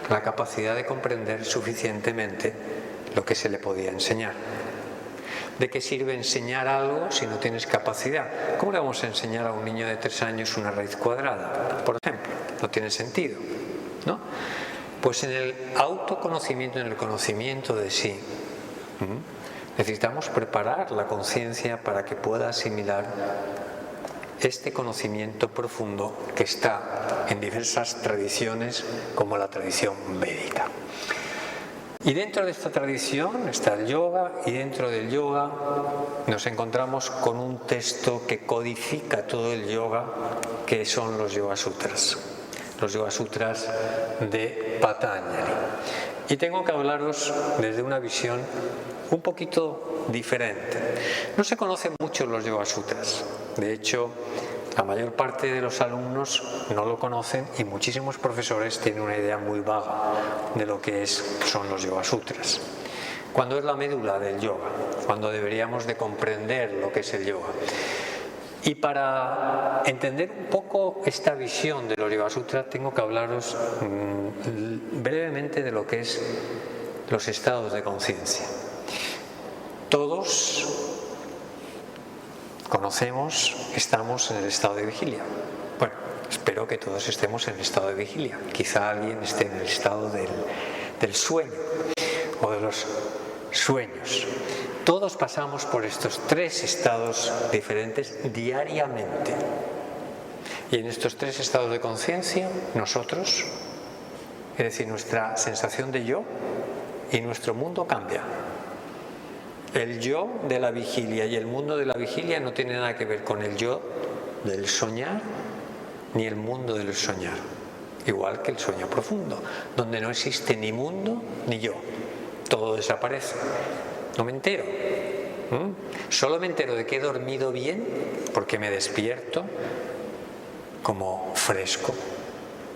la capacidad de comprender suficientemente lo que se le podía enseñar. ¿De qué sirve enseñar algo si no tienes capacidad? ¿Cómo le vamos a enseñar a un niño de 3 años una raíz cuadrada, por ejemplo? No tiene sentido. ¿no? Pues en el autoconocimiento, en el conocimiento de sí, necesitamos preparar la conciencia para que pueda asimilar este conocimiento profundo que está en diversas tradiciones, como la tradición védica. Y dentro de esta tradición está el yoga, y dentro del yoga nos encontramos con un texto que codifica todo el yoga, que son los Yoga Sutras. Los Yoga Sutras de Patanjali. Y tengo que hablaros desde una visión un poquito diferente. No se conocen mucho los Yoga Sutras. De hecho, la mayor parte de los alumnos no lo conocen y muchísimos profesores tienen una idea muy vaga de lo que son los Yoga Sutras. Cuando es la médula del yoga, cuando deberíamos de comprender lo que es el yoga. Y para entender un poco esta visión de los Yoga Sutras, tengo que hablaros brevemente de lo que es los estados de conciencia. Todos conocemos, estamos en el estado de vigilia. Bueno, espero que todos estemos en el estado de vigilia. Quizá alguien esté en el estado del sueño o de los sueños. Todos pasamos por estos tres estados diferentes diariamente. Y en estos tres estados de conciencia, nosotros, es decir, nuestra sensación de yo y nuestro mundo cambia. El yo de la vigilia y el mundo de la vigilia no tiene nada que ver con el yo del soñar ni el mundo del soñar. Igual que el sueño profundo, donde no existe ni mundo ni yo. Todo desaparece. No me entero. Solo me entero de que he dormido bien porque me despierto como fresco,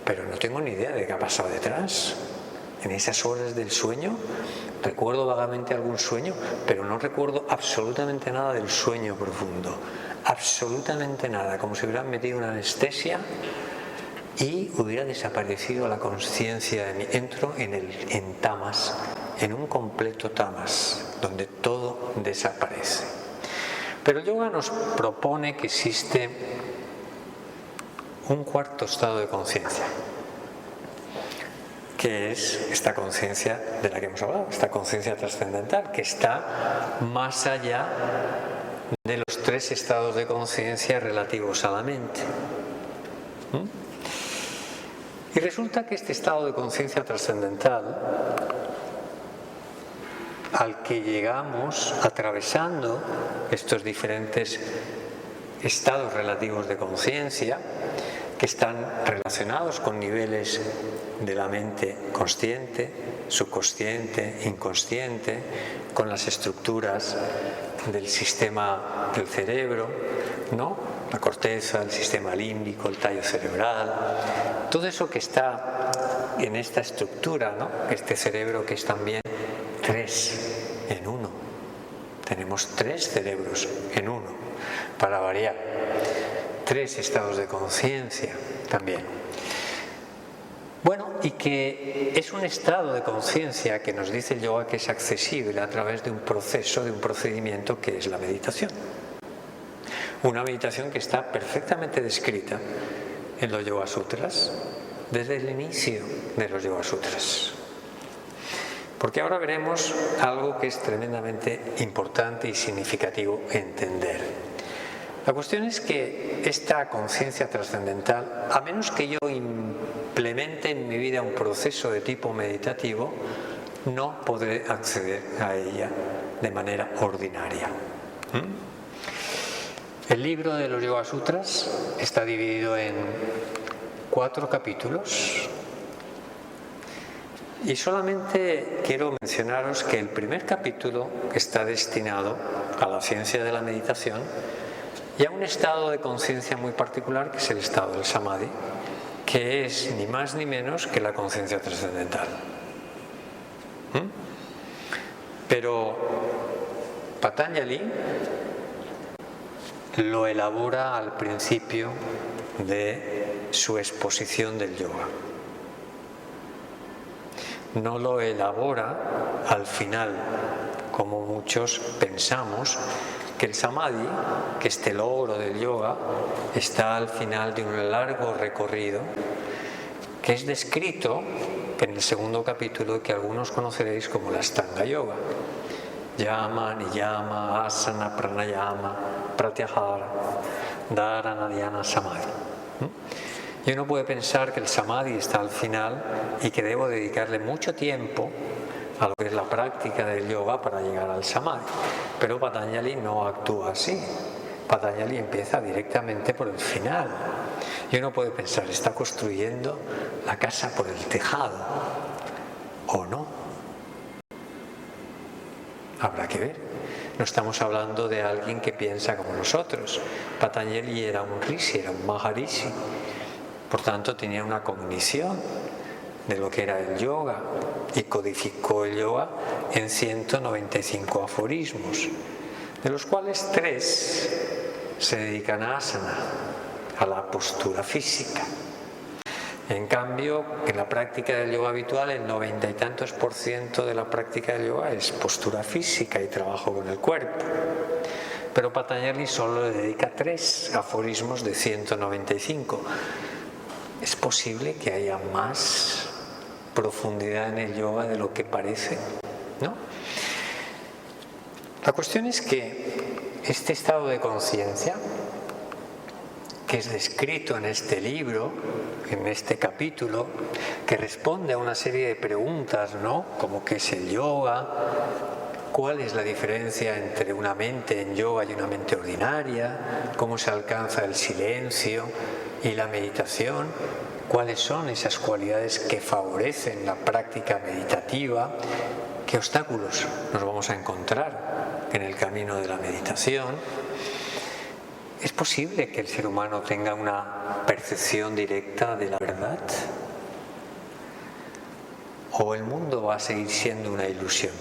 pero no tengo ni idea de qué ha pasado detrás. En esas horas del sueño recuerdo vagamente algún sueño, pero no recuerdo absolutamente nada del sueño profundo. Absolutamente nada, como si hubieran metido una anestesia y hubiera desaparecido la conciencia de mí. Entro en tamas, en un completo tamas, donde todo desaparece. Pero el yoga nos propone que existe un cuarto estado de conciencia, que es esta conciencia de la que hemos hablado, esta conciencia trascendental, que está más allá de los tres estados de conciencia relativos a la mente. Y resulta que este estado de conciencia trascendental, al que llegamos atravesando estos diferentes estados relativos de conciencia, que están relacionados con niveles de la mente consciente, subconsciente, inconsciente, con las estructuras del sistema del cerebro, ¿no? La corteza, el sistema límbico, el tallo cerebral, todo eso que está en esta estructura, ¿no? Este cerebro que es también tres en uno. Tenemos tres cerebros en uno, para variar. Tres estados de conciencia también. Bueno, y que es un estado de conciencia que nos dice el yoga que es accesible a través de un proceso, de un procedimiento que es la meditación. Una meditación que está perfectamente descrita en los Yoga Sutras desde el inicio de los Yoga Sutras. Porque ahora veremos algo que es tremendamente importante y significativo entender. La cuestión es que esta conciencia trascendental, a menos que yo implemente en mi vida un proceso de tipo meditativo, no podré acceder a ella de manera ordinaria. El libro de los Yoga Sutras está dividido en 4 capítulos. Y solamente quiero mencionaros que el primer capítulo está destinado a la ciencia de la meditación y a un estado de conciencia muy particular, que es el estado del samadhi, que es ni más ni menos que la conciencia trascendental. Pero Patanjali lo elabora al principio de su exposición del yoga. No lo elabora al final, como muchos pensamos, que el samadhi, que este logro del yoga, está al final de un largo recorrido que es descrito en el segundo capítulo, que algunos conoceréis como la Ashtanga Yoga. Yama, Niyama, Asana, Pranayama, Pratyahara, Dharana, Dhyana, Samadhi. Y uno puede pensar que el Samadhi está al final y que debo dedicarle mucho tiempo a lo que es la práctica del yoga para llegar al Samadhi. Pero Patanjali no actúa así. Patanjali empieza directamente por el final. Y uno puede pensar, ¿está construyendo la casa por el tejado o no? Habrá que ver. No estamos hablando de alguien que piensa como nosotros. Patanjali era un rishi, era un maharishi. Por tanto, tenía una cognición de lo que era el yoga y codificó el yoga en 195 aforismos, de los cuales 3 se dedican a asana, a la postura física. En cambio, en la práctica del yoga habitual, el 90 y tantos % de la práctica del yoga es postura física y trabajo con el cuerpo. Pero Patanjali solo le dedica 3 aforismos de 195. ¿Es posible que haya más profundidad en el yoga de lo que parece? ¿No? La cuestión es que este estado de conciencia, que es descrito en este libro, en este capítulo, que responde a una serie de preguntas, ¿no? Como qué es el yoga, cuál es la diferencia entre una mente en yoga y una mente ordinaria, cómo se alcanza el silencio y la meditación, cuáles son esas cualidades que favorecen la práctica meditativa, qué obstáculos nos vamos a encontrar en el camino de la meditación. ¿Es posible que el ser humano tenga una percepción directa de la verdad? ¿O el mundo va a seguir siendo una ilusión?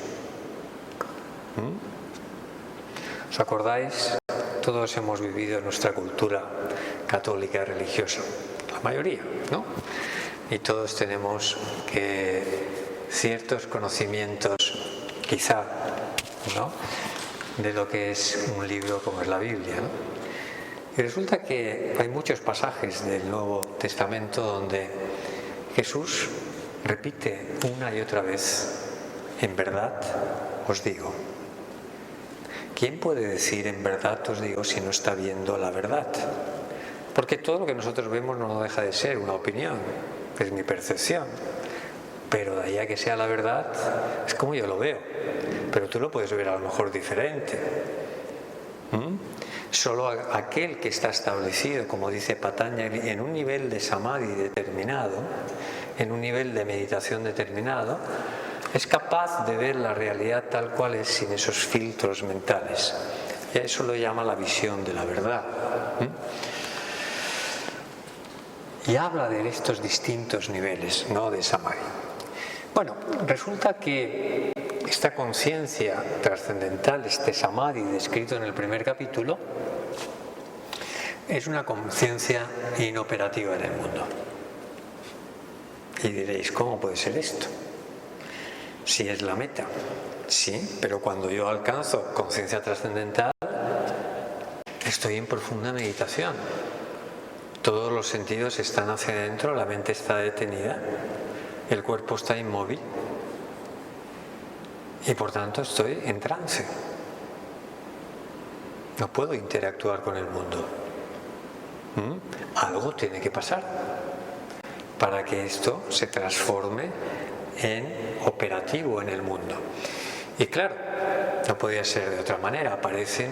¿Os acordáis? Todos hemos vivido nuestra cultura católica religiosa, la mayoría, ¿no? Y todos tenemos ciertos conocimientos, quizá, ¿no?, de lo que es un libro como es la Biblia, ¿no? Y resulta que hay muchos pasajes del Nuevo Testamento donde Jesús repite una y otra vez: en verdad os digo. ¿Quién puede decir en verdad os digo si no está viendo la verdad? Porque todo lo que nosotros vemos no deja de ser una opinión, es mi percepción. Pero de ahí a que sea la verdad, es como yo lo veo. Pero tú lo puedes ver a lo mejor diferente. Solo aquel que está establecido, como dice Patanjali, en un nivel de samadhi determinado, en un nivel de meditación determinado, es capaz de ver la realidad tal cual es, sin esos filtros mentales. Y a eso lo llama la visión de la verdad. Y habla de estos distintos niveles, ¿no?, de samadhi. Bueno, resulta que esta conciencia trascendental, este samadhi descrito en el primer capítulo, es una conciencia inoperativa en el mundo. Y diréis, ¿cómo puede ser esto? Si es la meta. Sí, pero cuando yo alcanzo conciencia trascendental, estoy en profunda meditación. Todos los sentidos están hacia adentro, la mente está detenida, el cuerpo está inmóvil y por tanto estoy en trance. No puedo interactuar con el mundo. Algo tiene que pasar para que esto se transforme en operativo en el mundo. Y claro, no podía ser de otra manera. Aparece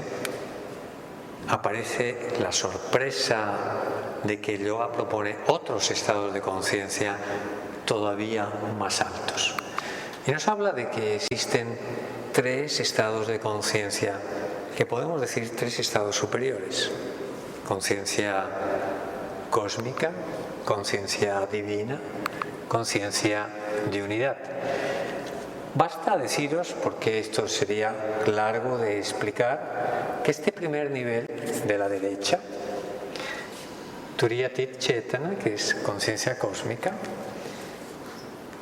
la sorpresa de que el yoga propone otros estados de conciencia todavía más altos. Y nos habla de que existen 3 estados de conciencia, que podemos decir 3 estados superiores: conciencia cósmica, conciencia divina, conciencia de unidad. Basta deciros, porque esto sería largo de explicar, que este primer nivel de la derecha, Turiyatit Chetana, que es conciencia cósmica,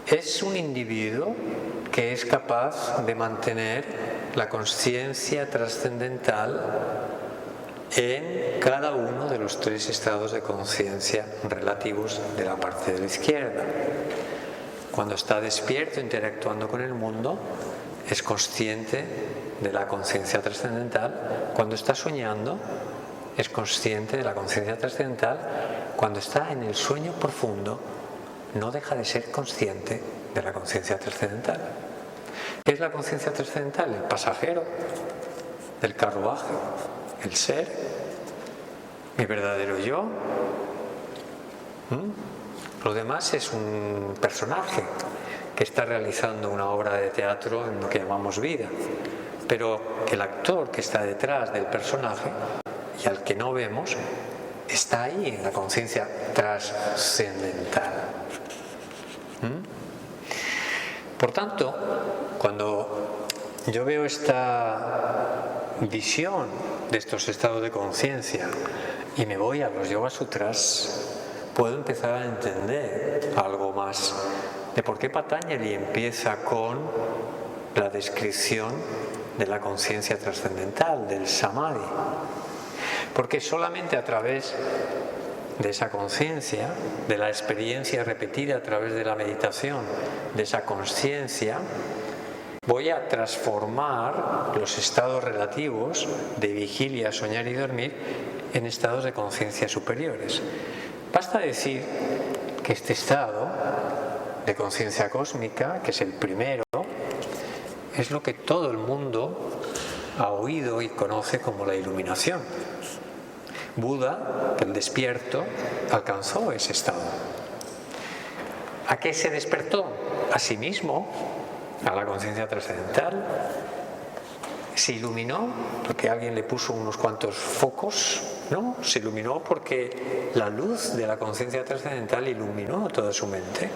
es un individuo que es capaz de mantener la conciencia trascendental en cada uno de los 3 estados de conciencia relativos de la parte de la izquierda. Cuando está despierto, interactuando con el mundo, es consciente de la conciencia trascendental. Cuando está soñando, es consciente de la conciencia trascendental. Cuando está en el sueño profundo, no deja de ser consciente de la conciencia trascendental. ¿Qué es la conciencia trascendental? El pasajero del carruaje, el ser, mi verdadero yo. Lo demás es un personaje que está realizando una obra de teatro en lo que llamamos vida. Pero el actor que está detrás del personaje y al que no vemos está ahí en la conciencia trascendental. Por tanto, cuando yo veo esta visión de estos estados de conciencia y me voy a los Yoga Sutras, puedo empezar a entender algo más de por qué Patanjali empieza con la descripción de la conciencia trascendental, del samadhi. Porque solamente a través de esa conciencia, de la experiencia repetida a través de la meditación, de esa conciencia, voy a transformar los estados relativos de vigilia, soñar y dormir en estados de conciencia superiores. Basta decir que este estado de conciencia cósmica, que es el primero, es lo que todo el mundo ha oído y conoce como la iluminación. Buda, el despierto, alcanzó ese estado. ¿A qué se despertó? A sí mismo, a la conciencia trascendental. Se iluminó porque alguien le puso unos cuantos focos, ¿no? Se iluminó porque la luz de la conciencia trascendental iluminó toda su mente.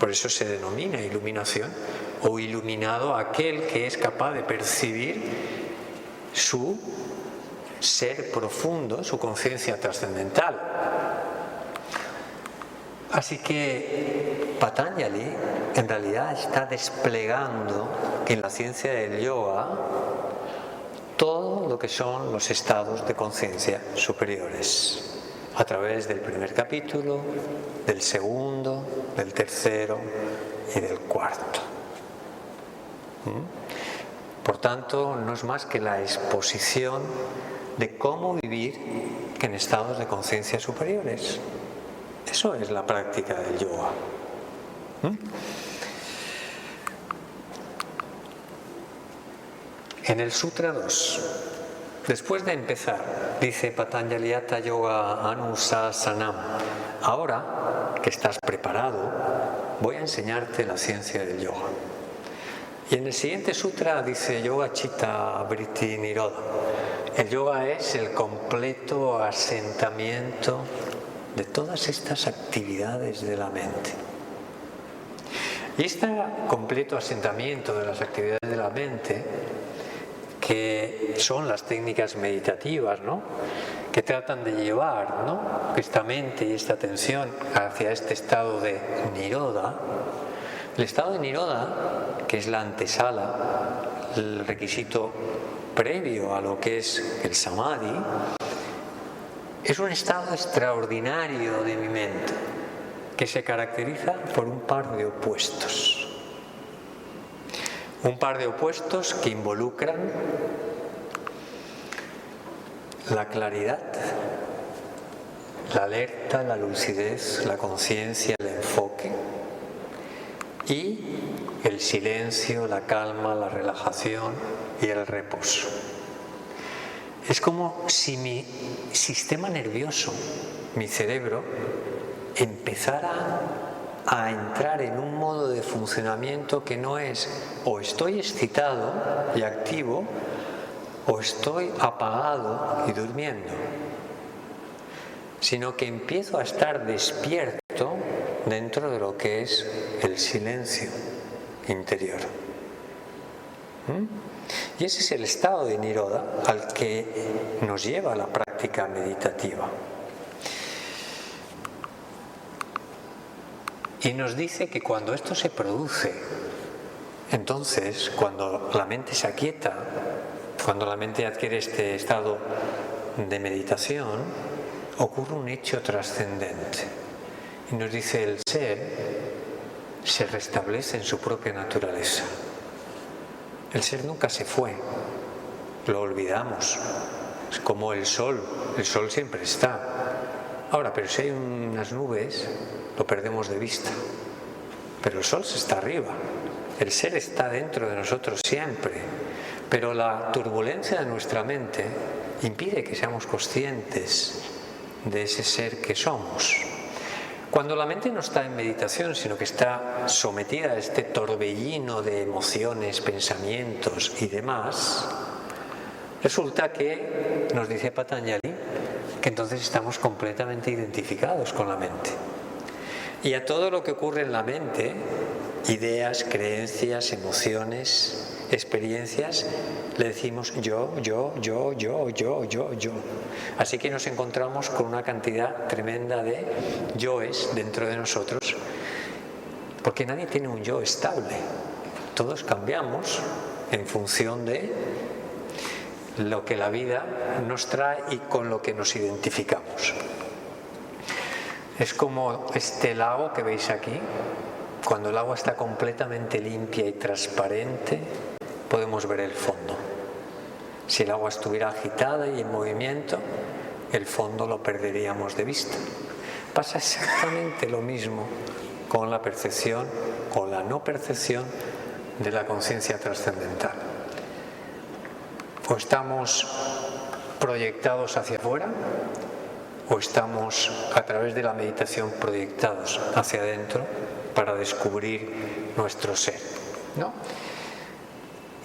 Por eso se denomina iluminación, o iluminado aquel que es capaz de percibir su ser profundo, su conciencia trascendental. Así que Patanjali en realidad está desplegando en la ciencia del yoga todo lo que son los estados de conciencia superiores, a través del primer capítulo, del segundo, del tercero y del cuarto. Por tanto, no es más que la exposición de cómo vivir en estados de conciencia superiores. Eso es la práctica del yoga. En el Sutra 2, después de empezar, dice Patanjali Hatha Yoga Anusasanam: ahora que estás preparado, voy a enseñarte la ciencia del yoga. Y en el siguiente sutra dice Yoga Chitta Vritti Nirodha. El yoga es el completo asentamiento de todas estas actividades de la mente. Y este completo asentamiento de las actividades de la mente, que son las técnicas meditativas, ¿no?, que tratan de llevar, ¿no?, esta mente y esta atención hacia este estado de Nirodha. El estado de Nirodha, que es la antesala, el requisito previo a lo que es el Samadhi, es un estado extraordinario de mi mente que se caracteriza por un par de opuestos. Un par de opuestos que involucran la claridad, la alerta, la lucidez, la conciencia, el enfoque, y el silencio, la calma, la relajación y el reposo. Es como si mi sistema nervioso, mi cerebro, empezara a entrar en un modo de funcionamiento que no es o estoy excitado y activo o estoy apagado y durmiendo, sino que empiezo a estar despierto dentro de lo que es el silencio interior. Y ese es el estado de Nirodha al que nos lleva la práctica meditativa. Y nos dice que cuando esto se produce, entonces, cuando la mente se aquieta, cuando la mente adquiere este estado de meditación ocurre un hecho trascendente. Y nos dice, el ser se restablece en su propia naturaleza. El ser nunca se fue, lo olvidamos. Es como el sol siempre está. Ahora, pero si hay unas nubes, lo perdemos de vista. Pero el sol está arriba, el ser está dentro de nosotros siempre. Pero la turbulencia de nuestra mente impide que seamos conscientes de ese ser que somos. Cuando la mente no está en meditación, sino que está sometida a este torbellino de emociones, pensamientos y demás, resulta que, nos dice Patanjali, que entonces estamos completamente identificados con la mente. Y a todo lo que ocurre en la mente, ideas, creencias, emociones, experiencias, le decimos yo. Así que nos encontramos con una cantidad tremenda de yoes dentro de nosotros, porque nadie tiene un yo estable. Todos cambiamos en función de lo que la vida nos trae y con lo que nos identificamos. Es como este lago que veis aquí. Cuando el agua está completamente limpia y transparente, podemos ver el fondo. Si el agua estuviera agitada y en movimiento, el fondo lo perderíamos de vista. Pasa exactamente lo mismo con la percepción o la no percepción de la conciencia trascendental. O estamos proyectados hacia afuera, o estamos a través de la meditación proyectados hacia adentro para descubrir nuestro ser, ¿no?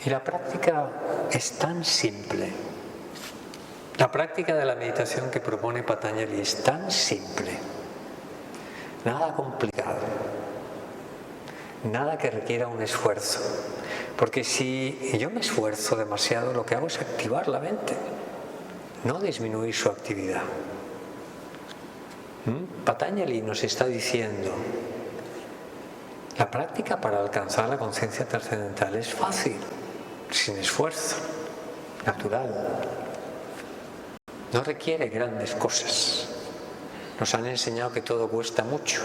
Y la práctica es tan simple. La práctica de la meditación que propone Patanjali es tan simple, nada complicado, nada que requiera un esfuerzo. Porque si yo me esfuerzo demasiado, lo que hago es activar la mente, no disminuir su actividad. Patanjali nos está diciendo, la práctica para alcanzar la conciencia trascendental es fácil, sin esfuerzo, natural. No requiere grandes cosas. Nos han enseñado que todo cuesta mucho,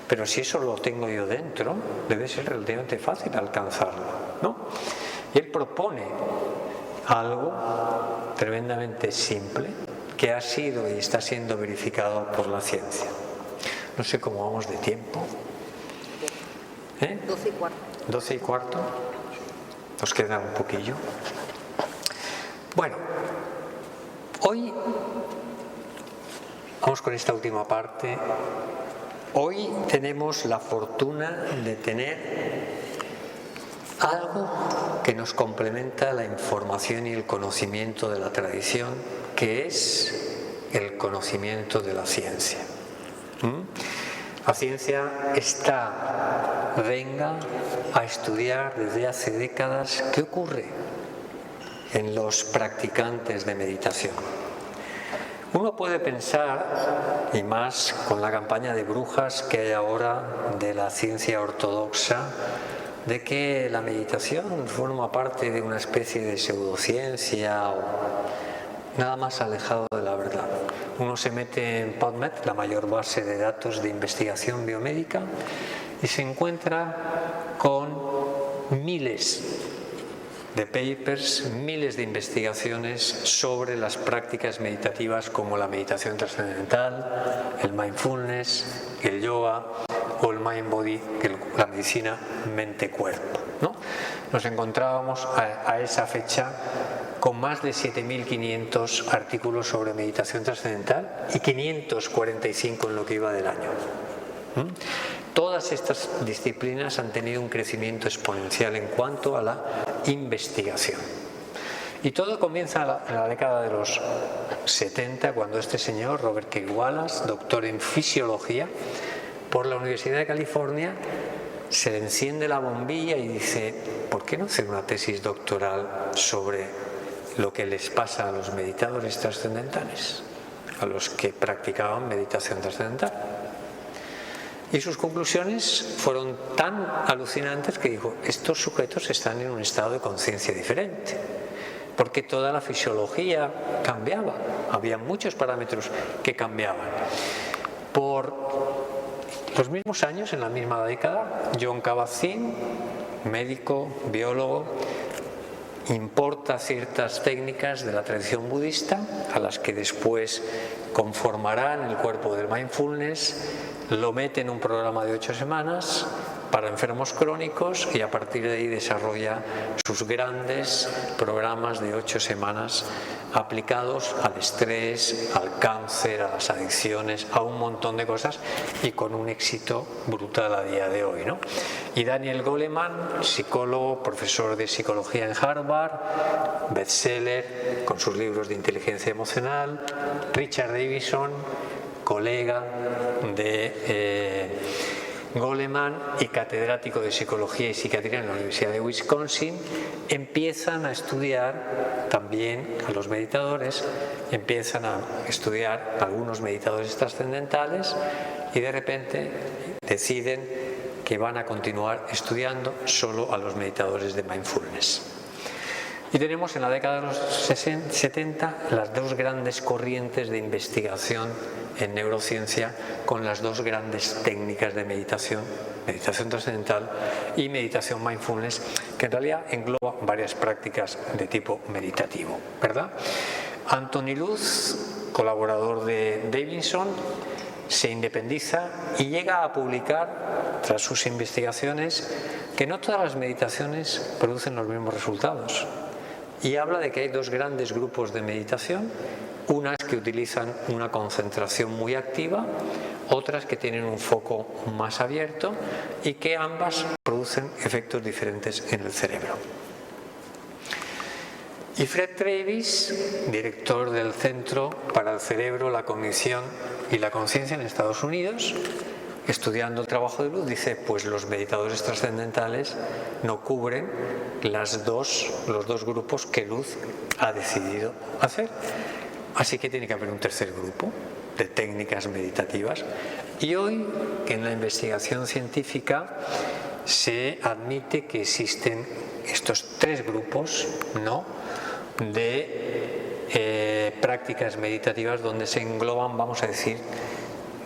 pero si eso lo tengo yo dentro, debe ser relativamente fácil alcanzarlo, ¿no? Y él propone algo tremendamente simple que ha sido y está siendo verificado por la ciencia. No sé cómo vamos de tiempo. 12:15. 12:15. Nos queda un poquillo. Bueno, hoy vamos con esta última parte. Hoy tenemos la fortuna de tener algo que nos complementa la información y el conocimiento de la tradición, que es el conocimiento de la ciencia. La ciencia venga a estudiar desde hace décadas qué ocurre en los practicantes de meditación. Uno puede pensar, y más con la campaña de brujas que hay ahora de la ciencia ortodoxa, de que la meditación forma parte de una especie de pseudociencia o nada más alejado de la verdad. Uno se mete en PubMed, la mayor base de datos de investigación biomédica, y se encuentra con miles de papers, miles de investigaciones sobre las prácticas meditativas como la meditación trascendental, el mindfulness, el yoga o el mind body, la medicina mente-cuerpo, ¿no? Nos encontrábamos a esa fecha con más de 7.500 artículos sobre meditación trascendental y 545 en lo que iba del año. Todas estas disciplinas han tenido un crecimiento exponencial en cuanto a la investigación. Y todo comienza en la década de los 70, cuando este señor, Robert K. Wallace, doctor en fisiología por la Universidad de California, se le enciende la bombilla y dice, ¿por qué no hacer una tesis doctoral sobre lo que les pasa a los meditadores trascendentales, a los que practicaban meditación trascendental? Y sus conclusiones fueron tan alucinantes que dijo, estos sujetos están en un estado de conciencia diferente. porque toda la fisiología cambiaba, había muchos parámetros que cambiaban. Por los mismos años, en la misma década, Jon Kabat-Zinn, médico, biólogo, importa ciertas técnicas de la tradición budista a las que después conformarán el cuerpo del mindfulness, lo mete en un programa de 8 semanas para enfermos crónicos y a partir de ahí desarrolla sus grandes programas de 8 semanas aplicados al estrés, al cáncer, a las adicciones, a un montón de cosas y con un éxito brutal a día de hoy, ¿no? Y Daniel Goleman, psicólogo, profesor de psicología en Harvard, bestseller con sus libros de inteligencia emocional, Richard Davidson, colega de Goleman y catedrático de Psicología y Psiquiatría en la Universidad de Wisconsin, empiezan a estudiar también a los meditadores, empiezan a estudiar algunos meditadores trascendentales y de repente deciden que van a continuar estudiando solo a los meditadores de mindfulness. Y tenemos en la década de los 70 las dos grandes corrientes de investigación en neurociencia con las dos grandes técnicas de meditación, meditación trascendental y meditación mindfulness, que en realidad engloba varias prácticas de tipo meditativo, ¿verdad? Anthony Luz, colaborador de Davidson, se independiza y llega a publicar, tras sus investigaciones, que no todas las meditaciones producen los mismos resultados. Y habla de que hay dos grandes grupos de meditación, unas que utilizan una concentración muy activa, otras que tienen un foco más abierto y que ambas producen efectos diferentes en el cerebro. Y Fred Travis, director del Centro para el Cerebro, la Cognición y la Conciencia en Estados Unidos, estudiando el trabajo de Luz, dice, pues los meditadores trascendentales no cubren los dos grupos que Luz ha decidido hacer. Así que tiene que haber un tercer grupo de técnicas meditativas. Y hoy, en la investigación científica, se admite que existen estos tres grupos, ¿no?, de prácticas meditativas donde se engloban, vamos a decir,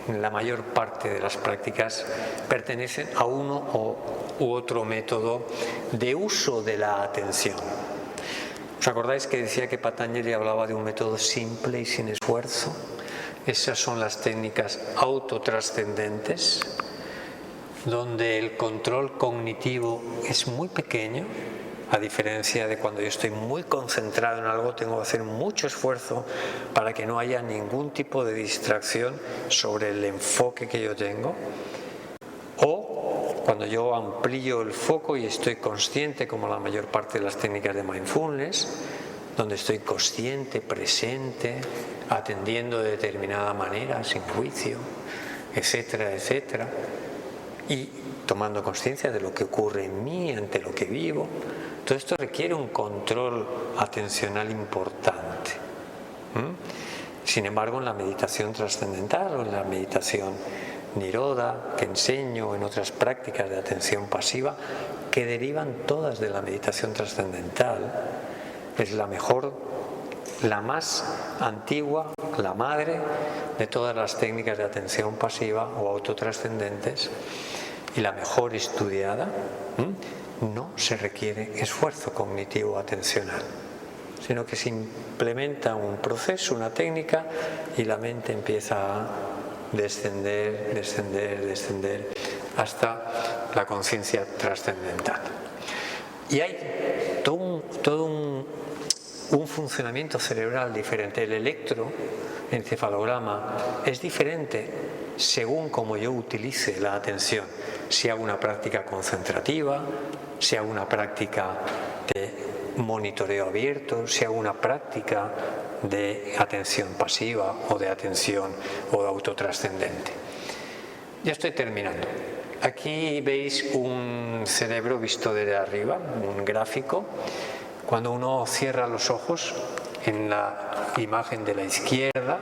la mayor parte de las prácticas pertenecen a uno u otro método de uso de la atención. ¿Os acordáis que decía que Patanjali hablaba de un método simple y sin esfuerzo? Esas son las técnicas autotrascendentes, donde el control cognitivo es muy pequeño, a diferencia de cuando yo estoy muy concentrado en algo, tengo que hacer mucho esfuerzo para que no haya ningún tipo de distracción sobre el enfoque que yo tengo. O cuando yo amplío el foco y estoy consciente, como la mayor parte de las técnicas de mindfulness, donde estoy consciente, presente, atendiendo de determinada manera, sin juicio, etcétera, etcétera, y tomando conciencia de lo que ocurre en mí ante lo que vivo. Todo esto requiere un control atencional importante. Sin embargo, en la meditación trascendental o en la meditación Niroda, que enseño, o en otras prácticas de atención pasiva, que derivan todas de la meditación trascendental, es la mejor, la más antigua, la madre de todas las técnicas de atención pasiva o autotrascendentes y la mejor estudiada. No se requiere esfuerzo cognitivo atencional, sino que se implementa un proceso, una técnica, y la mente empieza a descender, descender, descender hasta la conciencia trascendental. Y hay todo un funcionamiento cerebral diferente. El electroencefalograma es diferente según cómo yo utilice la atención. Si hago una práctica concentrativa, si hago una práctica de monitoreo abierto, si hago una práctica de atención pasiva o de atención o de autotrascendente. Ya estoy terminando. Aquí veis un cerebro visto desde arriba, un gráfico. Cuando uno cierra los ojos, en la imagen de la izquierda,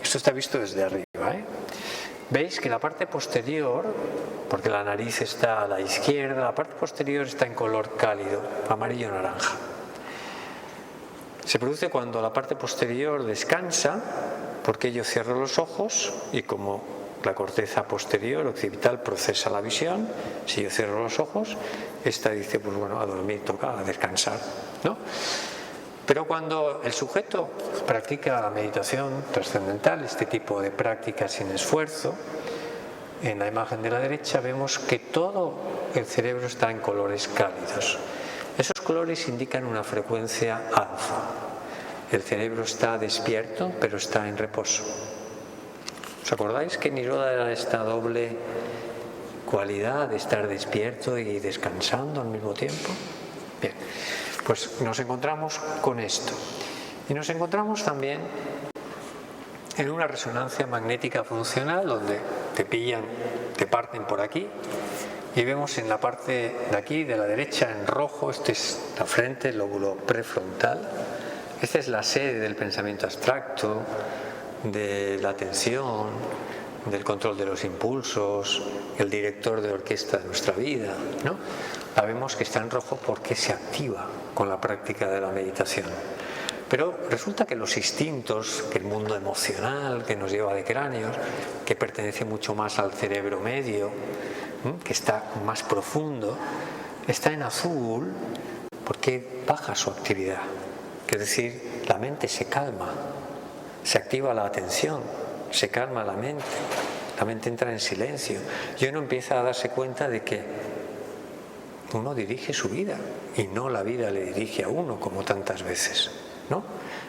esto está visto desde arriba, veis que la parte posterior, porque la nariz está a la izquierda, la parte posterior está en color cálido, amarillo-naranja. Se produce cuando la parte posterior descansa, porque yo cierro los ojos y como la corteza posterior occipital procesa la visión, si yo cierro los ojos, esta dice, pues bueno, a dormir toca, a descansar, ¿no? Pero cuando el sujeto practica la meditación trascendental, este tipo de práctica sin esfuerzo, en la imagen de la derecha vemos que todo el cerebro está en colores cálidos. Esos colores indican una frecuencia alfa. El cerebro está despierto, pero está en reposo. ¿Os acordáis que Nirodha era esta doble cualidad de estar despierto y descansando al mismo tiempo? Bien, pues nos encontramos con esto. Y nos encontramos también en una resonancia magnética funcional donde te parten por aquí y vemos en la parte de aquí, de la derecha, en rojo, este es la frente, el lóbulo prefrontal. Esta es la sede del pensamiento abstracto, de la atención, del control de los impulsos, el director de orquesta de nuestra vida, ¿no? La vemos que está en rojo porque se activa con la práctica de la meditación. Pero resulta que los instintos, que el mundo emocional que nos lleva de cráneos, que pertenece mucho más al cerebro medio, que está más profundo, está en azul porque baja su actividad. Es decir, la mente se calma, se activa la atención, se calma la mente entra en silencio y uno empieza a darse cuenta de que uno dirige su vida y no la vida le dirige a uno como tantas veces, ¿no?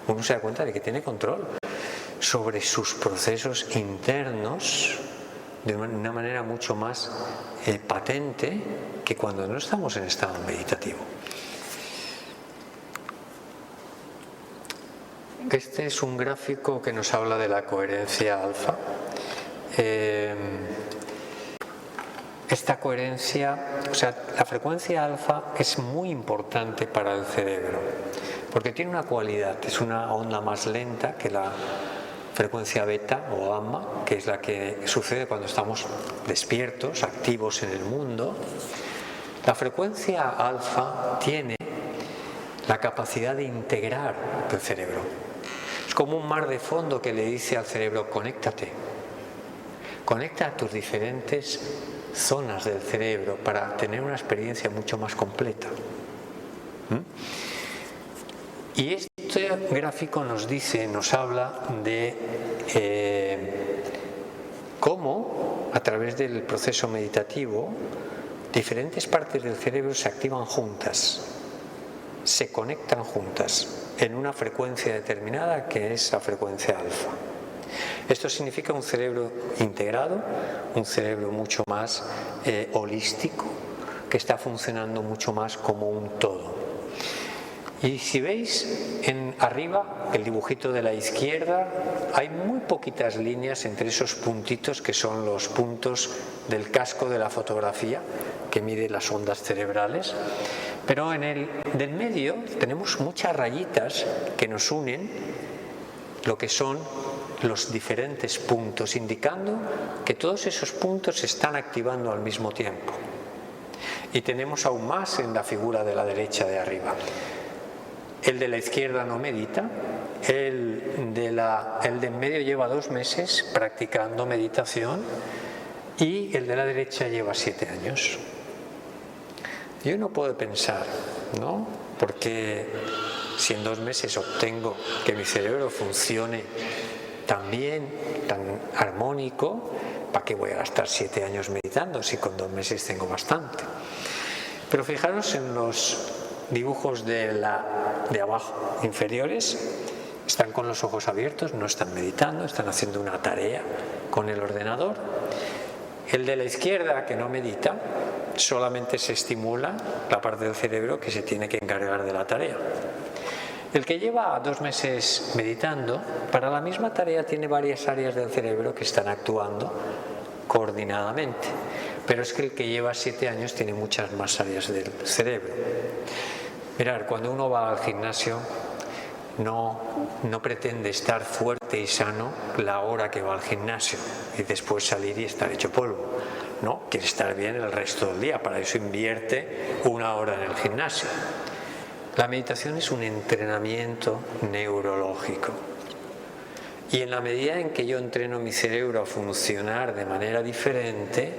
Uno se da cuenta de que tiene control sobre sus procesos internos de una manera mucho más patente que cuando no estamos en estado meditativo. Este es un gráfico que nos habla de la coherencia alfa. Esta coherencia, o sea, la frecuencia alfa es muy importante para el cerebro, porque tiene una cualidad, es una onda más lenta que la frecuencia beta o gamma, que es la que sucede cuando estamos despiertos, activos en el mundo. La frecuencia alfa tiene la capacidad de integrar el cerebro. Es como un mar de fondo que le dice al cerebro, conéctate. Conecta a tus diferentes zonas del cerebro para tener una experiencia mucho más completa. Y este gráfico nos habla de cómo, a través del proceso meditativo, diferentes partes del cerebro se activan juntas, se conectan juntas en una frecuencia determinada que es la frecuencia alfa. Esto significa un cerebro integrado, un cerebro mucho más holístico, que está funcionando mucho más como un todo. Y si veis arriba, el dibujito de la izquierda, hay muy poquitas líneas entre esos puntitos que son los puntos del casco de la fotografía, que mide las ondas cerebrales. Pero en el del medio tenemos muchas rayitas que nos unen lo que son los diferentes puntos, indicando que todos esos puntos se están activando al mismo tiempo. Y tenemos aún más en la figura de la derecha de arriba. El de la izquierda no medita, el de en medio lleva 2 meses practicando meditación y el de la derecha lleva 7 años. Y uno puede pensar, ¿no? Porque si en 2 meses obtengo que mi cerebro funcione tan bien, tan armónico, ¿para qué voy a gastar 7 años meditando si con 2 meses tengo bastante? Pero fijaros en los dibujos de abajo inferiores, están con los ojos abiertos, no están meditando, están haciendo una tarea con el ordenador. El de la izquierda, que no medita, solamente se estimula la parte del cerebro que se tiene que encargar de la tarea. El que lleva 2 meses meditando, para la misma tarea tiene varias áreas del cerebro que están actuando coordinadamente. Pero es que el que lleva 7 años tiene muchas más áreas del cerebro. Mirad, cuando uno va al gimnasio, no pretende estar fuerte y sano la hora que va al gimnasio y después salir y estar hecho polvo. No, quiere estar bien el resto del día, para eso invierte 1 hora en el gimnasio. La meditación es un entrenamiento neurológico. Y en la medida en que yo entreno mi cerebro a funcionar de manera diferente,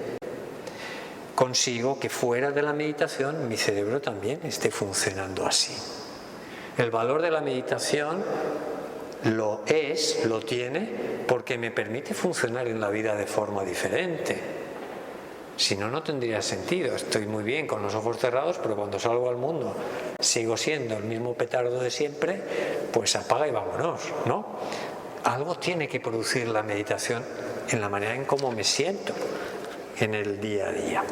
consigo que fuera de la meditación mi cerebro también esté funcionando así. El valor de la meditación lo tiene porque me permite funcionar en la vida de forma diferente. Si no, no tendría sentido. Estoy muy bien con los ojos cerrados, pero cuando salgo al mundo sigo siendo el mismo petardo de siempre, pues apaga y vámonos, ¿no? Algo tiene que producir la meditación en la manera en cómo me siento en el día a día.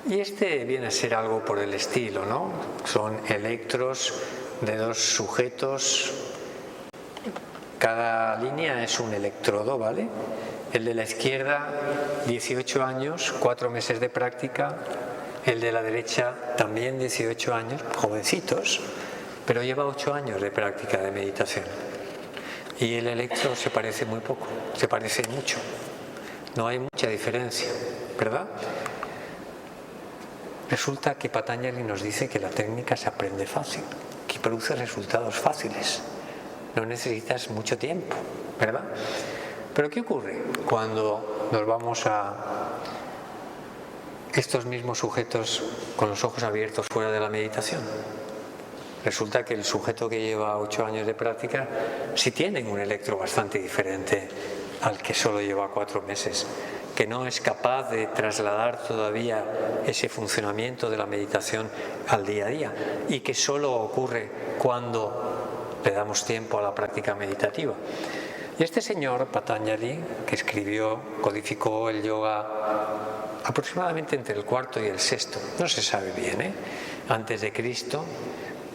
Y este viene a ser algo por el estilo, ¿no? Son electros de dos sujetos. Cada línea es un electrodo, ¿vale? El de la izquierda, 18 años, 4 meses de práctica. El de la derecha, también 18 años, jovencitos, pero lleva 8 años de práctica de meditación. Y el electro se parece muy poco, se parece mucho. No hay mucha diferencia, ¿verdad? Resulta que Patanjali nos dice que la técnica se aprende fácil, que produce resultados fáciles. No necesitas mucho tiempo, ¿verdad? Pero ¿qué ocurre cuando nos vamos a estos mismos sujetos con los ojos abiertos fuera de la meditación? Resulta que el sujeto que lleva 8 años de práctica sí tiene un electro bastante diferente al que solo lleva 4 meses, que no es capaz de trasladar todavía ese funcionamiento de la meditación al día a día y que solo ocurre cuando le damos tiempo a la práctica meditativa. Y este señor, Patanjali, que codificó el yoga aproximadamente entre el cuarto y el sexto, no se sabe bien, antes de Cristo,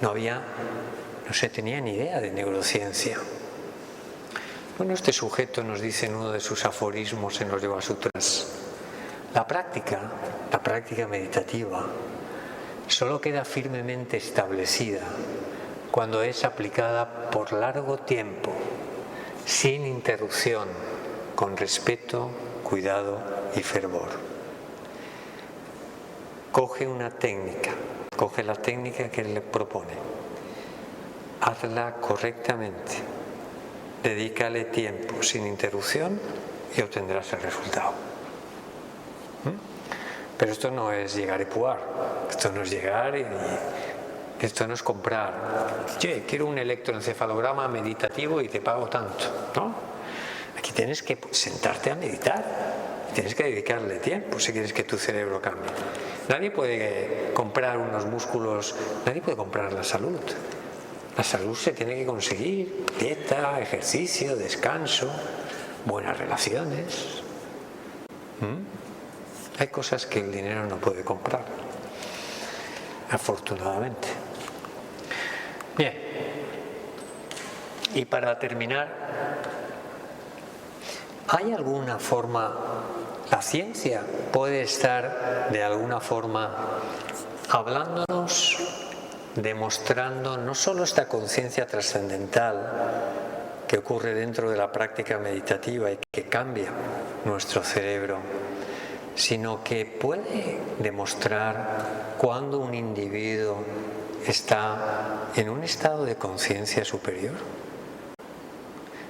no se tenía ni idea de neurociencia. Bueno, este sujeto nos dice en uno de sus aforismos en los Yoga Sutras, la práctica meditativa, solo queda firmemente establecida cuando es aplicada por largo tiempo, sin interrupción, con respeto, cuidado y fervor. Coge la técnica que él le propone, hazla correctamente, dedícale tiempo sin interrupción y obtendrás el resultado. Pero esto no es llegar y puar, esto no es llegar y esto no es comprar. Oye, quiero un electroencefalograma meditativo y te pago tanto, ¿no? Aquí tienes que sentarte a meditar, tienes que dedicarle tiempo si quieres que tu cerebro cambie. Nadie puede comprar unos músculos, nadie puede comprar la salud. La salud se tiene que conseguir, dieta, ejercicio, descanso, buenas relaciones. Hay cosas que el dinero no puede comprar, afortunadamente. Bien, y para terminar, ¿hay alguna forma, la ciencia puede estar de alguna forma hablándonos, demostrando no solo esta conciencia trascendental que ocurre dentro de la práctica meditativa y que cambia nuestro cerebro, sino que puede demostrar cuando un individuo está en un estado de conciencia superior,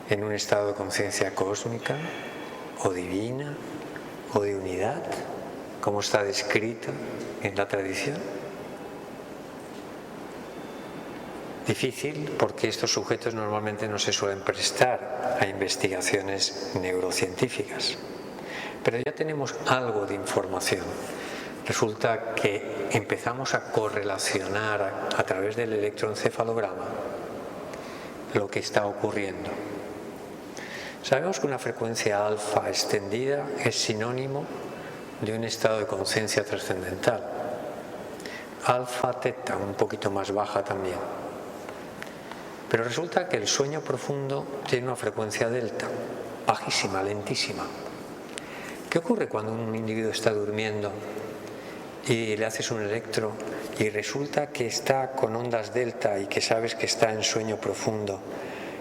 en un estado de conciencia cósmica o divina o de unidad, como está descrito en la tradición? Difícil porque estos sujetos normalmente no se suelen prestar a investigaciones neurocientíficas. Pero ya tenemos algo de información. Resulta que empezamos a correlacionar a través del electroencefalograma lo que está ocurriendo. Sabemos que una frecuencia alfa extendida es sinónimo de un estado de conciencia trascendental. Alfa, teta, un poquito más baja también. Pero resulta que el sueño profundo tiene una frecuencia delta, bajísima, lentísima. ¿Qué ocurre cuando un individuo está durmiendo y le haces un electro y resulta que está con ondas delta y que sabes que está en sueño profundo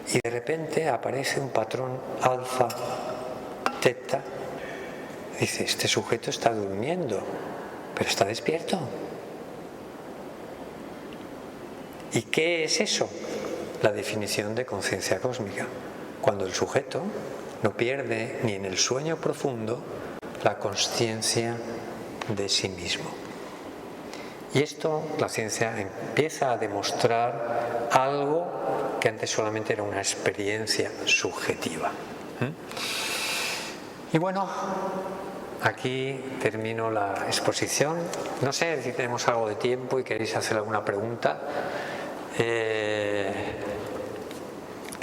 y de repente aparece un patrón alfa, teta? Dice, este sujeto está durmiendo, pero está despierto. ¿Y qué es eso? La definición de conciencia cósmica. Cuando el sujeto no pierde ni en el sueño profundo la consciencia de sí mismo. Y esto la ciencia empieza a demostrar algo que antes solamente era una experiencia subjetiva. Y bueno, aquí termino la exposición. No sé si tenemos algo de tiempo y queréis hacer alguna pregunta. ¿Qué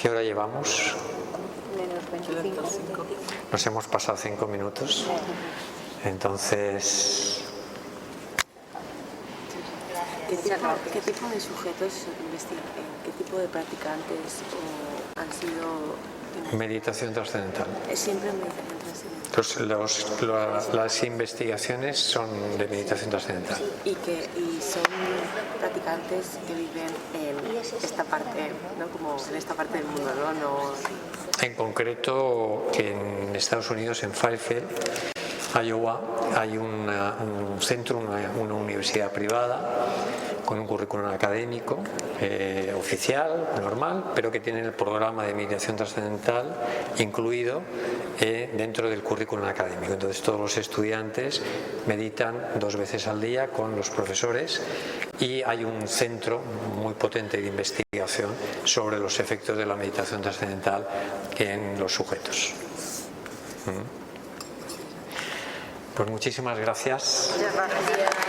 hora llevamos? Menos 25. Nos hemos pasado 5 minutos. Entonces, ¿Qué tipo de sujetos investigan? ¿Qué tipo de practicantes han sido? meditación trascendental. Siempre meditación trascendental. Las investigaciones son de meditación trascendental. Y son practicantes que viven en esta parte, ¿no? Como en esta parte del mundo, ¿no? En concreto, en Estados Unidos, en Fairfield, Iowa, hay un centro, una universidad privada con un currículum académico oficial, normal, pero que tiene el programa de meditación trascendental incluido dentro del currículum académico. Entonces todos los estudiantes meditan 2 veces al día con los profesores y hay un centro muy potente de investigación sobre los efectos de la meditación trascendental en los sujetos. Pues muchísimas gracias. Muchas gracias.